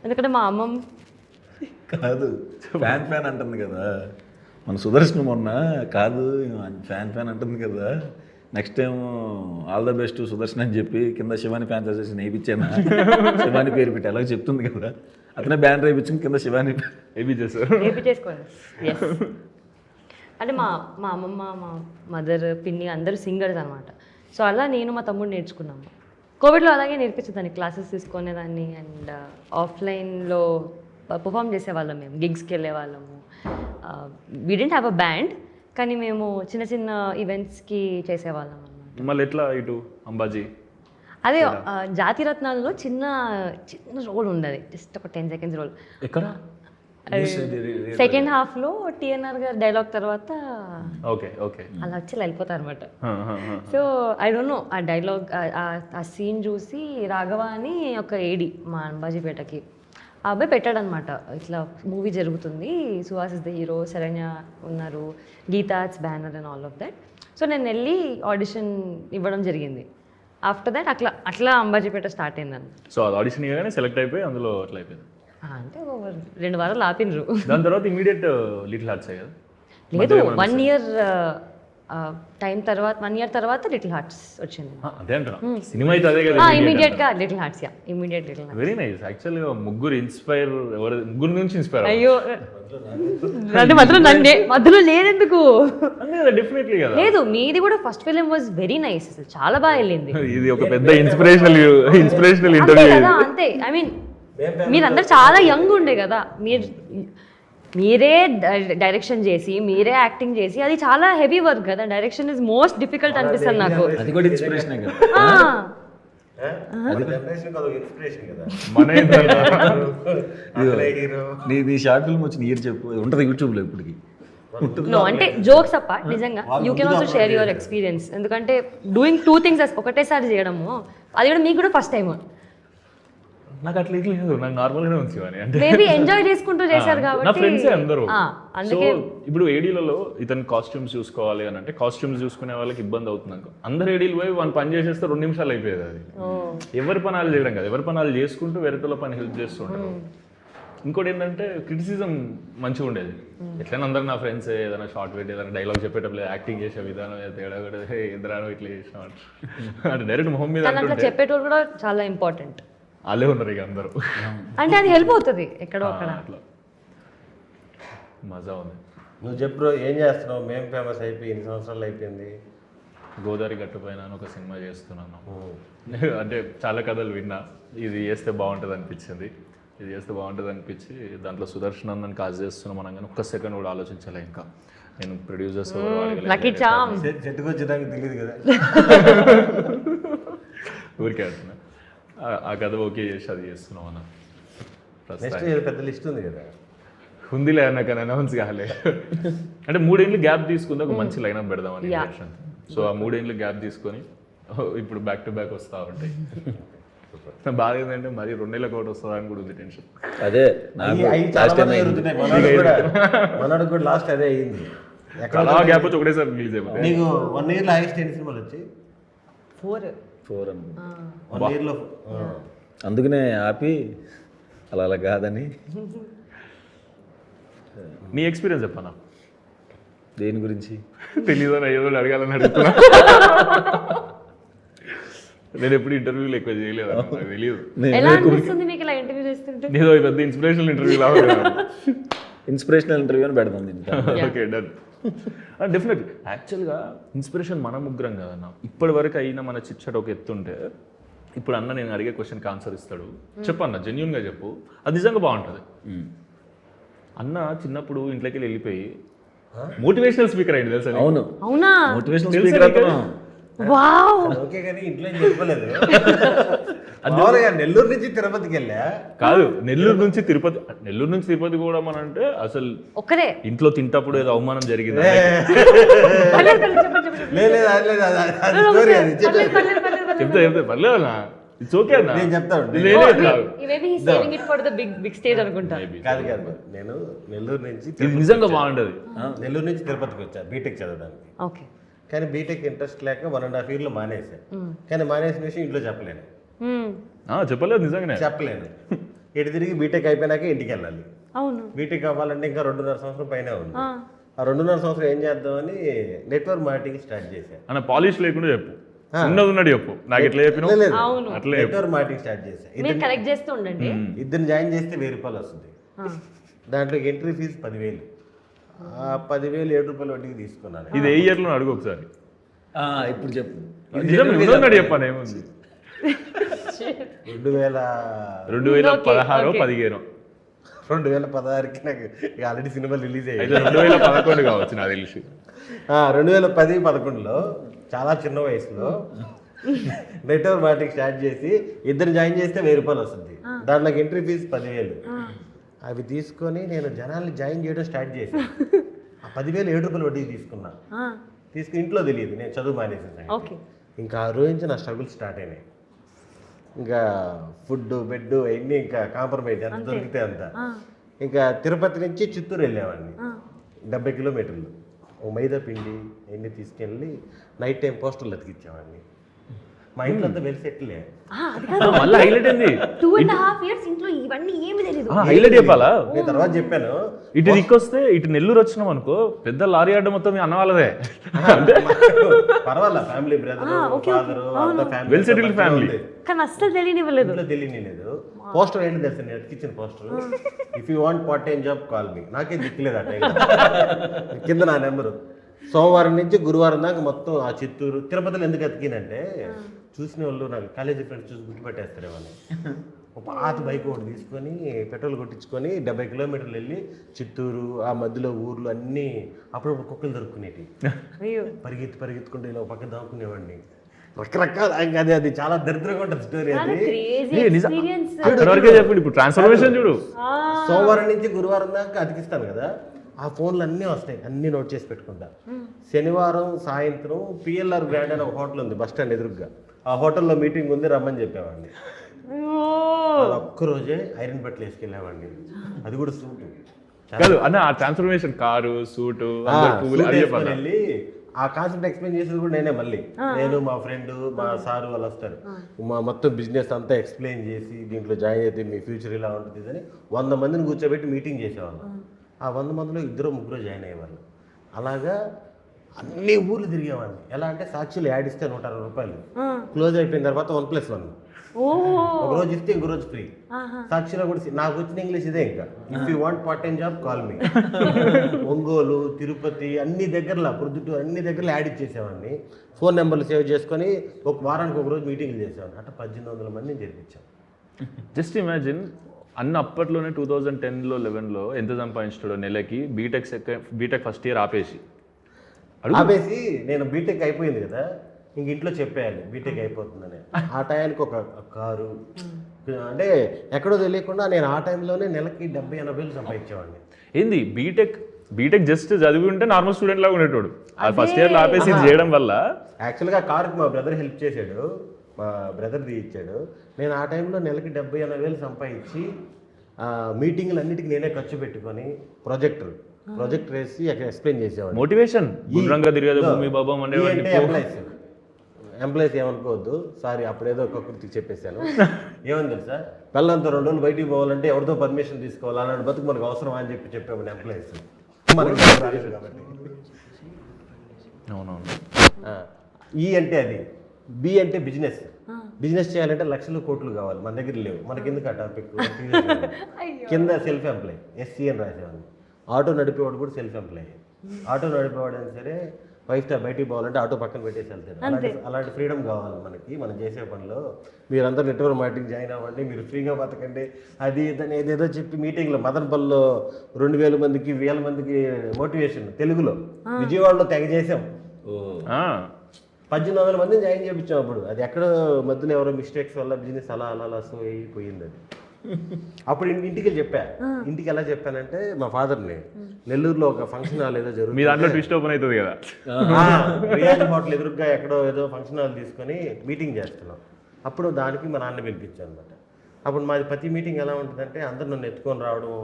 ఎందుకంటే మా అమ్మమ్మ కాదు ఫ్యాన్ అంటుంది కదా, మన సుదర్శన్ మొన్న కాదు ఫ్యాన్ అంటుంది కదా, next time all the best Sudarshan అని చెప్పి కింద శివాని ఫ్యాన్స్ అసోసియేషన్ వేయించాను. శివాని పేరు పెట్టి అలాగే చెప్తుంది కదా, అతనే బ్యానర్ వేయించింది కింద శివాని వేయించేస్తారు. చేసుకోండి. ఎస్, అంటే మా మా అమ్మమ్మ, మా మదర్, పిన్ని అందరూ సింగర్స్ అనమాట. సో అలా నేను మా తమ్ముడు నేర్చుకున్నాము. కోవిడ్లో అలాగే నేర్పించేదాన్ని, క్లాసెస్ తీసుకునేదాన్ని. అండ్ ఆఫ్లైన్లో పర్ఫామ్ చేసేవాళ్ళం, మేము గిగ్స్కి వెళ్ళేవాళ్ళము. We didn't have a band, కానీ మేము చిన్న చిన్న ఈవెంట్స్కి చేసేవాళ్ళం అన్నమాట. మళ్ళీ ఎట్లా ఇటు అంబాజీ? అదే జాతిరత్నాల్లో చిన్న చిన్న రోల్ ఉండదు, జస్ట్ ఒక 10 seconds రోల్. ఎక్కడ? సెకండ్ హాఫ్లో టీఎన్ఆర్ గారు డైలాగ్ తర్వాత ఓకే ఓకే అలా వచ్చి వెళ్ళిపోతారు అనమాట. సో ఐ డోంట్ నో, ఆ డైలాగ్ ఆ సీన్ చూసి రాఘవ అని ఒక ఏడి మా అంబాజీపేటకి ఆ అబ్బాయి పెట్టాడనమాట, ఇట్లా మూవీ జరుగుతుంది, Suhas is the hero, Saranya ఉన్నారు, Geetha's banner and all of that. So నేను వెళ్ళి ఆడిషన్ ఇవ్వడం జరిగింది. ఆఫ్టర్ దట్ అట్లా అట్లా అంబాజీపేట స్టార్ట్ అయిందని. సో అది ఆడిషన్ ఇవ్వగానే సెలెక్ట్ అయిపోయి అందులో అట్లా అయిపోయింది. అంటే 2 వారాలు ఆపినరు. దాని తర్వాత ఇమీడియట్ లిటిల్ హార్ట్స్ కదా? లేదు, 1 year టైం తర్వాత 1 year తర్వాత లిటిల్ హార్ట్స్ వచ్చింది. అదే అంటున్నా, సినిమా అయితే అదే కదా. ఇమీడియట్ గా little hearts, immediate little hearts. Very nice. యాక్చువల్గా ముగ్గురు నుంచి ఇన్స్పైర్ అయ్యో, అంటే మధ్యలో లేదెందుకు? డెఫినెట్లీ కదా. లేదు, మీది కూడా first film was very nice, అసలు చాలా బాగా వెళ్ళింది. ఇది ఒక పెద్ద ఇన్స్పిరేషనల్ ఇంటర్వ్యూ కదా. అంతే, ఐ మీన్ మీరందరూ చాలా యంగ్ ఉండే కదా, మీరే డైరెక్షన్ చేసి మీరే యాక్టింగ్ చేసి, అది చాలా హెవీ వర్క్ కదా. డైరెక్షన్ ఇస్ మోస్ట్ డిఫికల్ట్ అనిపిస్తుంది నాకు. అది కూడా ఇన్స్పిరేషనే కదా. నీ షార్ట్ ఫిల్మ్ వచ్చిన ఇయర్ చెప్పు, ఉంటుంది యూట్యూబ్లో ఇప్పటికి. నో, అంటే జోక్స్ అప్ప, నిజంగా you can also share your experience. ఎందుకంటే డూయింగ్ 2 things ఒకటేసారి చేయడము, అది కూడా మీకు కూడా ఫస్ట్ టైం. నాకు అట్లా లేదు, నాకు నార్మల్గానే ఉంది శివాని. అంటే మేబీ ఎంజాయ్ చేసుకుంటూ చేశారు కాబట్టి. నా ఫ్రెండ్సే అందరూ. అందుకే ఇప్పుడు ఏడీలలో ఇతను కాస్ట్యూమ్స్ చూసుకోవాలి అని అంటే కాస్ట్యూమ్స్ చూసుకునే వాళ్ళకి ఇబ్బంది అవుతుంది అనుకో. అందరు ఏడీలు పోయి వాళ్ళు పని చేసేస్తే 2 నిమిషాలు అయిపోయేది. అది ఎవరి పనాలు చేయడం కదా, ఎవరి పనాలు చేసుకుంటూ వేరేతో పని హెల్ప్ చేస్తుంటారు. ఇంకోటి ఏంటంటే క్రిటిసిజం మంచిగా ఉండేది. ఎట్లయినా అందరు నా ఫ్రెండ్స్ ఏదైనా షార్ట్ పెట్టి ఏదైనా డైలాగ్ చెప్పేటప్పుడు యాక్టింగ్ చేసే విధానం తేడా కూడా ఎదురానో ఇట్లా చేసిన అంటే డైరెక్ట్ మొహం మీద అట్లా చెప్పేటోళ్ళు కూడా చాలా ఇంపార్టెంట్. వాళ్ళే ఉన్నారు ఇక అందరూ. అంటే అది హెల్ప్ అవుతుంది ఎక్కడో అక్కడ. అట్లా మజా ఉంది. నువ్వు చెప్పు, ఏం చేస్తున్నావు? మేము ఫేమస్ అయిపోయి 8 సంవత్సరాలు అయిపోయింది. గోదావరి గట్టు పైన ఒక సినిమా చేస్తున్నాను. అంటే చాలా కథలు విన్నా, ఇది చేస్తే బాగుంటుంది అనిపించింది. ఇది చేస్తే బాగుంటుంది అనిపించి దాంట్లో సుదర్శన్ అన్నని కాజ్ చేస్తున్నాం అనగానే ఒక్క సెకండ్ కూడా ఆలోచించలే. ఇంకా నేను ప్రొడ్యూసర్స్ చెట్టుకు వచ్చేదానికి తెలియదు కదా, ఊరికే అంటున్నా. ఆ కథ ఓకే చేసి అది చేస్తున్నాం అన్న. నెక్స్ట్ పెద్ద లిస్ట్ ఉంది కదా, ఉందిలే అన్న, కానీ అనౌన్స్ కాలే. అంటే 3 ఏళ్ళు గ్యాప్ తీసుకుంది, ఒక మంచి లైనప్ పెడదామని. సో ఆ 3 ఏళ్ళు గ్యాప్ తీసుకొని ఇప్పుడు బ్యాక్ టు బ్యాక్ వస్తూ ఉంటాయి. బాగా ఏంటంటే మరి 2 నెలలకు ఒకటి వస్తుందా అని కూడా ఉంది టెన్షన్. అదే మనోడికి కూడా లాస్ట్ అదే అయ్యింది. ఎక్కడ గ్యాప్ వచ్చి ఒకటేసారి రిలీజ్ అయిపోయింది. నీకు 1 year హైయెస్ట్ ఎన్ని సినిమాలు వచ్చి? 4 అను. 1 year లో. అందుకనే ఆపి అలా కాదని. నీ ఎక్స్పీరియన్స్ చెప్పనా? దేని గురించి తెలీదని ఏదో అడగాలని అడుగుతున్నా. నేను ఎప్పుడు ఇంటర్వ్యూలు ఎక్కువ చేయలేదు, నాకు తెలియదు. ఎలా అనిపిస్తుంది మీకు ఇలా ఇంటర్వ్యూ చేస్తుంటే? ఏదో పెద్ద ఇన్స్పిరేషనల్ ఇంటర్వ్యూ లాగా. ఇన్స్పిరేషనల్ ఇంటర్వ్యూ అని పెడతాం దీనికి. Okay, done. డెఫినెట్లీ. యాక్చువల్గా ఇన్స్పిరేషన్ మన ముగ్గురం కదన్న. ఇప్పటి వరకు అయినా మన చిచ్చట ఒక ఎత్తుంటే, ఇప్పుడు అన్న నేను అడిగే క్వశ్చన్కి ఆన్సర్ ఇస్తాడు. చెప్పన్న, జెన్యున్గా చెప్పు, అది నిజంగా బాగుంటుంది. అన్న చిన్నప్పుడు ఇంట్లోకి వెళ్ళిపోయి మోటివేషనల్ స్పీకర్ అయింది తెలుసా? అవును, అవునా? Motivational speaker. వావ్. ఓకే, కానీ ఇంట్లో చెప్పలేదు. నెల్లూరు నుంచి తిరుపతికి వెళ్ళా. కాదు, నెల్లూరు నుంచి తిరుపతి కూడా మన అంటే అసలు ఒక్కరే ఇంట్లో తింటప్పుడు ఏదో అవమానం జరిగింది. చెప్తే పర్లేదు అన్న, ఇట్స్ ఓకే అన్న, నేను చెప్తాను. కాదు కాదు, నేను నెల్లూరు నుంచి నిజంగా బాగుంటది. నెల్లూరు నుంచి తిరుపతికి వచ్చా బీటెక్ చదవడానికి. ఓకే. కానీ బీటెక్ ఇంట్రెస్ట్ లేక 1.5 year మానేసాను. కానీ మానేసిన విషయం ఇంట్లో చెప్పలేను. చెప్పలేదు, నిజంగానే చెప్పలేను. ఇటు తిరిగి బీటెక్ అయిపోయినాక ఇంటికి వెళ్ళాలి. అవును. బీటెక్ అవ్వాలంటే ఇంకా 2.5 సంవత్సరం పైన ఉంది. ఆ 2.5 సంవత్సరం ఏం చేద్దామని నెట్వర్క్ మార్కెటింగ్ స్టార్ట్ చేశాను. అన్న పాలిష్ లేకుండా చెప్పు, ఉన్నది చెప్పు, నాకు ఇట్లా చెప్పినావు లేదు, అవును. అట్లే నెట్వర్క్ మార్కెటింగ్ స్టార్ట్ చేశాను. మీరు కరెక్ట్ చేస్తూ ఉండండి. ఇద్దరిని జాయిన్ చేస్తే 1000 రూపాయలు వస్తుంది. దాంట్లో ఎంట్రీ ఫీజు 10,000. ఆ 10,000 7 రూపాయలు వడ్డీకి తీసుకున్నాను. ఇది ఏ ఇయర్లో అడుగు ఒకసారి. ఇప్పుడు చెప్పు. నిజం ఉన్నది చెప్పాను ఏముంది. 2016 15 2016కి నాకు ఆల్రెడీ సినిమా రిలీజ్ అయ్యాయి. 2011 కావచ్చు నాకు తెలిసి. 2010-11లో చాలా చిన్న వయసులో నెట్వర్క్ మార్కెటింగ్ స్టార్ట్ చేసి ఇద్దరు జాయిన్ చేస్తే 1000 రూపాయలు వస్తుంది. దాంట్లో ఎంట్రీ ఫీజు 10,000. అవి తీసుకొని నేను జనాల్ని జాయిన్ చేయడం స్టార్ట్ చేశాను. ఆ 10,000 7 రూపాయలు వడ్డీకి తీసుకున్నా. తీసుకుని ఇంట్లో తెలియదు నేను చదువు మానేసాను. ఇంకా ఆ రోజు నుంచి నా స్ట్రగుల్ స్టార్ట్ అయినాయి. ఇంకా ఫుడ్ బెడ్ అవన్నీ ఇంకా కాంప్రమైజ్ ఎంత దొరికితే అంత. ఇంకా తిరుపతి నుంచి చిత్తూరు వెళ్ళేవాడిని 70 కిలోమీటర్లు. ఓ మైదా పిండి అవన్నీ తీసుకెళ్ళి నైట్ టైం పోస్టర్లు అతికిచ్చేవాడిని. మా ఇంట్లో అంతా వెల్ సెటిలే. మళ్ళీ హైలైట్ ఏంది 2.5 years ఇంట్లో ఇవన్నీ ఏమి తెలియదు. హైలైట్ చెప్పాలా, నేను తర్వాత చెప్పాను. ఇటు దిక్కొస్తే ఇటు నెల్లూరు వచ్చినాం అనుకో, పెద్ద లారీ అడ్డ మొత్తం మీ అన్న వాళ్ళదే. పర్వాలా ఫ్యామిలీ బ్రదర్ ఫాదర్ అంతా ఫ్యామిలీ వెల్ సెటిల్డ్ ఫ్యామిలీ. కానీ అస్సలు తెలియనివ్వలేదు. తెలియలేదు. పోస్టర్ ఏంటి తెలుసా, నేను అతికిచ్చిన poster, if you want part time job call me. నాకేం దిక్కులేదు ఆ టైం. కింద నా నెంబరు. సోమవారం నుంచి గురువారం దాకా మొత్తం ఆ చిత్తూరు తిరుపతిలో ఎందుకు అతికినంటే చూసిన వాళ్ళు నాకు కాలేజీ ఫ్రెండ్స్ చూసి గుర్తుపెట్టేస్తారు వాళ్ళు. ఒక పాత బైక్ ఒకటి తీసుకొని పెట్రోల్ కొట్టించుకొని 70 కిలోమీటర్లు వెళ్ళి చిత్తూరు ఆ మధ్యలో ఊర్లు అన్నీ అప్పుడప్పుడు కుక్కలు దొరుకునేవి. పరిగెత్తుకుంటూ ఇలా పక్కన దాక్కునేవాడిని. రకరకాల అది చాలా దరిద్రంగా ఉంటుంది స్టోరీ. అది ఇప్పుడు ట్రాన్స్ఫర్మేషన్ చూడు. సోమవారం నుంచి గురువారం దాకా అతికిస్తాను కదా, ఆ ఫోన్లు అన్నీ వస్తాయి, అన్నీ నోట్ చేసి పెట్టుకుంటా. శనివారం సాయంత్రం పిఎల్ఆర్ గ్రాండ్ అని ఒక హోటల్ ఉంది బస్ స్టాండ్ ఎదురుగా. ఆ హోటల్లో మీటింగ్ ఉంది రమ్మని చెప్పేవాడిని. ఒక్కరోజే ఐరన్ బట్టలు వేసుకెళ్ళేవాడిని, అది కూడా సూటు కాదు అన్న. ఆ ట్రాన్స్ఫర్మేషన్ కారు సూటు వెళ్ళి ఆ కాన్సెప్ట్ ఎక్స్ప్లెయిన్ చేసేది కూడా నేనే. మళ్ళీ నేను మా ఫ్రెండ్ మా సారు వాళ్ళు వస్తారు, మా మొత్తం బిజినెస్ అంతా ఎక్స్ప్లెయిన్ చేసి దీంట్లో జాయిన్ అయితే మీ ఫ్యూచర్ ఇలా ఉంటుంది అని 100 మందిని కూర్చోబెట్టి మీటింగ్ చేసేవాళ్ళం. ఆ 100 మందిలో 2-3 జాయిన్ అయ్యేవాళ్ళు. అలాగా అన్ని ఊర్లు తిరిగేవాడిని. ఎలా అంటే సాక్షులు యాడ్ ఇస్తే 160 రూపాయలు, క్లోజ్ అయిపోయిన తర్వాత 1+1. ఒక రోజు ఇస్తే ఇంకో రోజు ఫ్రీ. సాక్షిలో కూడా నాకు వచ్చిన ఇంగ్లీష్ ఇదే. ఇంకా if you want part time job call మీ. ఒంగోలు తిరుపతి అన్ని దగ్గరలో ప్రొద్దుటూరు అన్ని దగ్గరలో యాడ్ ఇచ్చేసేవాడిని. ఫోన్ నెంబర్లు సేవ్ చేసుకొని ఒక వారానికి ఒక రోజు మీటింగ్లు చేసేవాడిని. అట్లా 1800 మందిని జరిపించాను. జస్ట్ ఇమాజిన్ అన్న అప్పట్లోనే 2010లో 11లో ఎంత సంపాదించాడో నెలకి. బీటెక్ ఫస్ట్ ఇయర్ ఆపేసి నేను బీటెక్ అయిపోయింది కదా, ఇంక ఇంట్లో చెప్పేయాలి బీటెక్ అయిపోతుందని. ఆ టైంకి ఒక కారు అంటే ఎక్కడో తెలియకుండా నేను ఆ టైంలోనే నెలకి 70-80 వేలు సంపాదించేవాడిని. ఏంది బీటెక్ జస్ట్ చదివి ఉంటే నార్మల్ స్టూడెంట్ లాగా ఉండేటోడు. ఫస్ట్ ఇయర్లో ఆపేసి ఇది చేయడం వల్ల యాక్చువల్గా కారుకి మా బ్రదర్ హెల్ప్ చేశాడు, మా బ్రదర్ది ఇచ్చాడు. నేను ఆ టైంలో నెలకి 70-80 వేలు సంపాదించి మీటింగ్లు అన్నిటికీ నేనే ఖర్చు పెట్టుకొని ప్రొజెక్టర్ వేసి అక్కడ ఎక్స్ప్లెయిన్ చేసేవాడు. మోటివేషన్ ఎంప్లాయీస్ ఏమనుకోవద్దు, సారీ అప్పుడేదో ఒక్కొక్కరికి చెప్పేశాను. ఏమని తెలుసా, పిల్లలతో 2 రోజులు బయటికి పోవాలంటే ఎవరితో పర్మిషన్ తీసుకోవాలి అలాంటి బతుకు మనకు అవసరం అని చెప్పేవాడు ఎంప్లాయీస్. కాబట్టి ఈ అంటే అది, బి అంటే బిజినెస్ చేయాలంటే లక్షలు కోట్లు కావాలి, మన దగ్గర లేవు. మనకి ఎందుకు ఆ టాపిక్. కింద సెల్ఫ్ ఎంప్లాయ్ SC అని రాసేవాడిని. ఆటో నడిపేవాడు కూడా సెల్ఫ్ ఎంప్లాయ్. ఆటో నడిపేవాడు అయినా సరే 5 స్టార్ బయటికి పోవాలంటే ఆటో పక్కన పెట్టేసి వెళ్తాడు. అలాంటి ఫ్రీడమ్ కావాలి మనకి, మనం చేసే పనిలో. మీరందరూ నెట్వర్క్ మార్కెటింగ్ జాయిన్ అవ్వండి, మీరు ఫ్రీగా బతకండి, అది ఇదని ఏదేదో చెప్పి మీటింగ్లో మదనపల్లిలో 2000 మందికి 1000 మందికి మోటివేషన్ తెలుగులో విజయవాడలో తెగ చేసాం. 1800 మందిని జాయిన్ చేయించాం అప్పుడు. అది ఎక్కడో మధ్యలో ఎవరో మిస్టేక్స్ వల్ల బిజినెస్ అలా సో అయిపోయింది. అది అప్పుడు ఇంటికి చెప్పా. ఇంటికి ఎలా చెప్పానంటే మా ఫాదర్ని నెల్లూరులో ఒక ఫంక్షన్ హాల్ ఏదో జరుగుతుంది, మీ దాంట్లో ట్విస్ట్ ఓపెన్ అవుతుంది కదా, రియాజ్ హోటల్ ఎదురుగా ఎక్కడో ఏదో ఫంక్షన్ హాల్ తీసుకొని మీటింగ్ చేస్తున్నాం. అప్పుడు దానికి మా నాన్న పిలిపించాను అనమాట. అప్పుడు మాది ప్రతి మీటింగ్ ఎలా ఉంటుందంటే అందరూ నన్ను ఎత్తుకొని రావడము,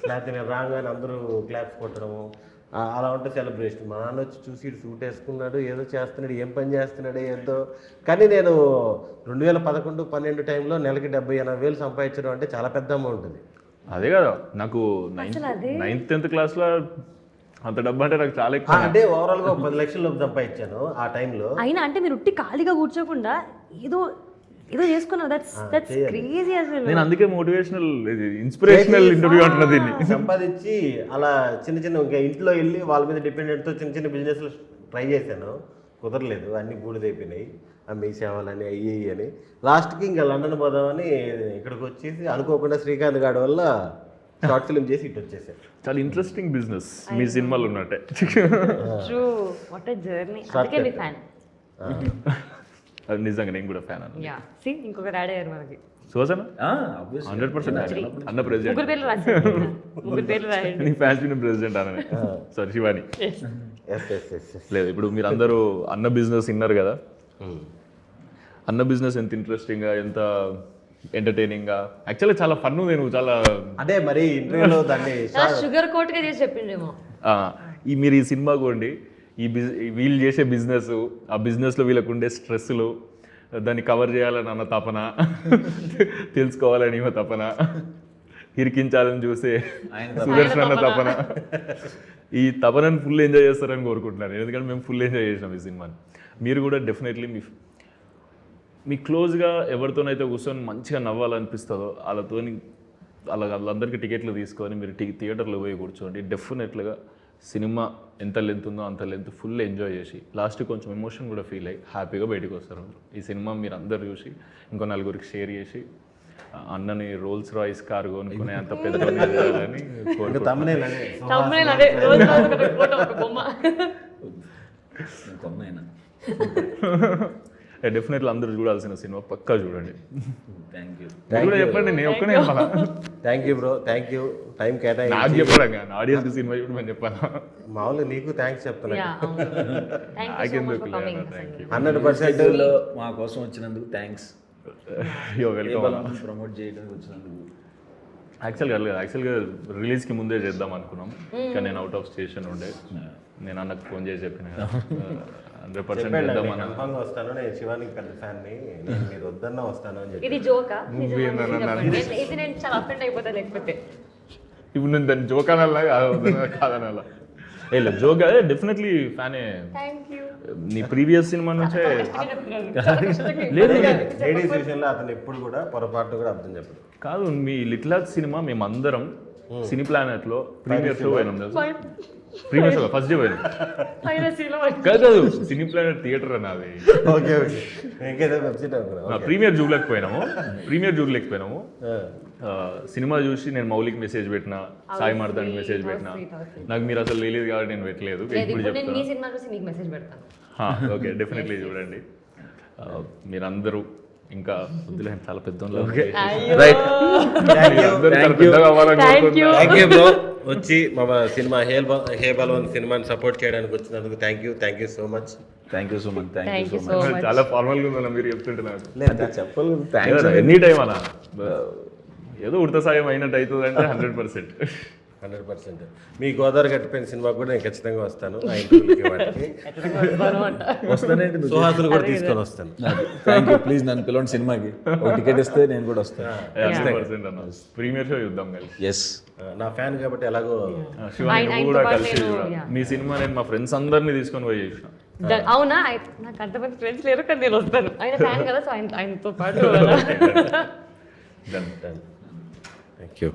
లేకపోతే నేను రాగానే అందరూ క్లాప్స్ కొట్టడము, అలా ఉంటే సెలబ్రేషన్. మా నాన్న వచ్చి చూసి సూట్ వేసుకున్నాడు, ఏదో చేస్తున్నాడు, ఏం పని చేస్తున్నాడు ఏందో. కానీ నేను 2011-12 టైంలో నెలకి 70-80 వేలు సంపాదించడం అంటే చాలా పెద్ద అమౌంట్. అదే కదా నాకు 9th 10th క్లాస్లో అంత డబ్బు అంటే నాకు చాలా ఎక్కువ. అంటే ఓవరాల్ గా 10 లక్షల లోపు సంపాదించాను ఆ టైంలో. అయినా అంటే మీరు ఉట్టి ఖాళీగా కూర్చోకుండా ఏదో ఏదో చేసుకున్నారు. దట్స్ క్రేజీ అసలు. నేను అందుకే మోటివేషనల్ ఇన్స్పిరేషనల్ ఇంటర్వ్యూ అంటున్నా దీన్ని. సంపాదించి అలా చిన్న చిన్న ఇంకా ఇంట్లో వెళ్ళి వాళ్ళ మీద డిపెండెంట్తో చిన్న చిన్న బిజినెస్లు ట్రై చేశాను, కుదరలేదు, అన్ని బూడిదైపోయినాయి, అమ్మి సేవలని అయ్యి అని. లాస్ట్కి ఇంకా లండన్ పోదామని ఇక్కడికి వచ్చేసి అనుకోకుండా శ్రీకాంత్ గారి వల్ల షార్ట్ ఫిల్మ్ చేసి ఇటు వచ్చేసాను. చాలా ఇంట్రెస్టింగ్ బిజినెస్ మీ సినిమాలు ఉన్నట్టే. True, what a journey. అందుకే మీ ఫ్యాన్. అది నిజంగా నేను కూడా ఫ్యాన్ అన్న. యా సీ ఇంకొకరు యాడ్ అయ్యారు మనకి. సుహాసన ఆబ్వియస్లీ 100% అన్న ప్రెసిడెంట్. ముగ్గురు పేర్లు రాశారు. ముగ్గురు పేర్లు రాయండి. నీ ఫ్యాన్స్ ప్రెసిడెంట్ అన్న. సారీ శివాని. లేదు ఇప్పుడు మీరు అందరూ అన్న బిజినెస్ విన్నారు కదా. అన్న బిజినెస్ ఎంత ఇంట్రెస్టింగ్గా, ఎంత ఎంటర్టైనింగ్గా, యాక్చువల్లీ చాలా ఫన్. నేను చాలా అంటే మరి ఇంటర్వ్యూలో దాన్ని షుగర్ కోట్ గా చేసి చెప్పిండేమో. మీరు ఈ సినిమా కోండి, వీళ్ళు చేసే బిజినెస్, ఆ బిజినెస్లో వీళ్ళకు ఉండే స్ట్రెస్లు, దాన్ని కవర్ చేయాలని అన్న తపన, తెలుసుకోవాలని ఏమో తపన, ఇరికించాలని చూసే సుదర్శన్ అన్న తపన, ఈ తపనని ఫుల్ ఎంజాయ్ చేస్తారని కోరుకుంటున్నాను. ఎందుకంటే మేము ఫుల్ ఎంజాయ్ చేసినాం ఈ సినిమాని. మీరు కూడా డెఫినెట్లీ మీ క్లోజ్గా ఎవరితోనైతే కూర్చొని మంచిగా నవ్వాలనిపిస్తుందో వాళ్ళందరికీ టికెట్లు తీసుకొని మీరు థియేటర్లో పోయి కూర్చోండి. డెఫినెట్లుగా సినిమా ఎంత లెంత్ ఉందో అంత లెంత్ ఫుల్ ఎంజాయ్ చేసి లాస్ట్ కొంచెం ఎమోషన్ కూడా ఫీల్ అయ్యి హ్యాపీగా బయటకు వస్తారు. ఈ సినిమా మీరు అందరు చూసి ఇంకో నలుగురికి షేర్ చేసి అన్నని రోల్స్ రాయిస్ కార్ కొనుక్కునే అంత పెద్ద డెఫినెట్లీ అందరూ చూడాల్సిన సినిమా, పక్కా చూడండి. Thank you. చెప్పండి, నేను ఒక్కనే చెప్పాలా? Thank you bro, thank you. Time కేటాయించి నాకు చెప్పడం కానీ ఆడియన్స్ సినిమా చూడండి నేను చెప్పాను. మామూలుగా నీకు థ్యాంక్స్ చెప్తున్నా. 100% మా కోసం వచ్చినందుకు థ్యాంక్స్. వెల్కమ్. ప్రమోట్ చేయడానికి వచ్చినందుకు. యాక్చువల్గా రిలీజ్కి ముందే చేద్దాం అనుకున్నాం, కానీ నేను అవుట్ ఆఫ్ స్టేషన్ ఉండే. నేను అన్నకు ఫోన్ చేసి చెప్పిన 100% చేద్దామని. కన్ఫర్మ్గా వస్తాను, నేను శివానికి పెద్ద ఫ్యాన్ని, నేను మీరు వద్దన్నా వస్తాను అని చెప్పి. ఇది జోకా? ఇది నేను చాలా అఫెండ్ అయిపోతా లేకపోతే. ఇప్పుడు నేను దాన్ని జోక్ అనాలా కాదనాలా? లేదు, జోక్ డెఫినెట్లీ ఫ్యానే. నీ ప్రీవియస్ సినిమా నుంచే లేదు. లేడీస్ విషయంలో అతను ఎప్పుడు కూడా పొరపాటు కూడా అర్థం చెప్పడు. కాదు, మీ లిటిల్ ఆర్ట్స్ సినిమా మేమందరం సినీ ప్లానెట్లో ప్రీమియర్ షో పోయినాం. ప్రీమియర్ షో ఫస్ట్ డే పోయినాం. కాదు సినీ ప్లానెట్ థియేటర్ అన్నది. ఓకే ఓకే, ఇంకేదో వెబ్సైట్ అనుకున్నా. ప్రీమియర్ చూడలేకపోయినాము. సినిమా చూసి నేను మౌలికి మెసేజ్ పెట్టిన, సాయి మార్దానికి మెసేజ్ పెట్టిన. నాకు మీరు అసలు తెలియదు కాబట్టి నేను పెట్టలేదు. ఇప్పుడు చెప్తాను. ఓకే, డెఫినెట్లీ చూడండి. మీరందరూ ఇంకా వద్దులే, చాలా పెద్ద వచ్చి మా సినిమా హే బలవన్ సినిమాని సపోర్ట్ చేయడానికి వచ్చినందుకు థ్యాంక్ యూ సో మచ్. చాలా ఫార్మల్గా ఉందన్న మీరు చెప్తుంటే నాకు చెప్పాలి. ఎనీ టైం అన్న ఏదో ఉడత సాయం అయినట్టు అవుతుంది అంటే 100%. మీ గోదావరి గట్టిపోయిన సినిమా కూడా నేను ఖచ్చితంగా వస్తాను. ఆ ఇంటర్వ్యూకి వాటికి వస్తానండి. సుహాసులు కూడా తీసుకొని వస్తాను. Thank you. ప్లీజ్ నన్ను పిలవండి సినిమాకి. ఒక టికెట్ ఇస్తే నేను కూడా వస్తాను. 100% అన్న. ప్రీమియర్ షో చూద్దాం కలిసి. ఎస్, నా ఫ్యాన్ కాబట్టి ఎలాగో శివాని కూడా కలిసి చూడాలి. మీ సినిమా నేను మా ఫ్రెండ్స్ అందరినీ తీసుకొని పోయి చేసిన. అవునా? నాకు అంతమంది ఫ్రెండ్స్ లేరు, కానీ నేను వస్తాను. ఆయన ఫ్యాన్ కదా, సో ఆయనతో పాటు. Thank you.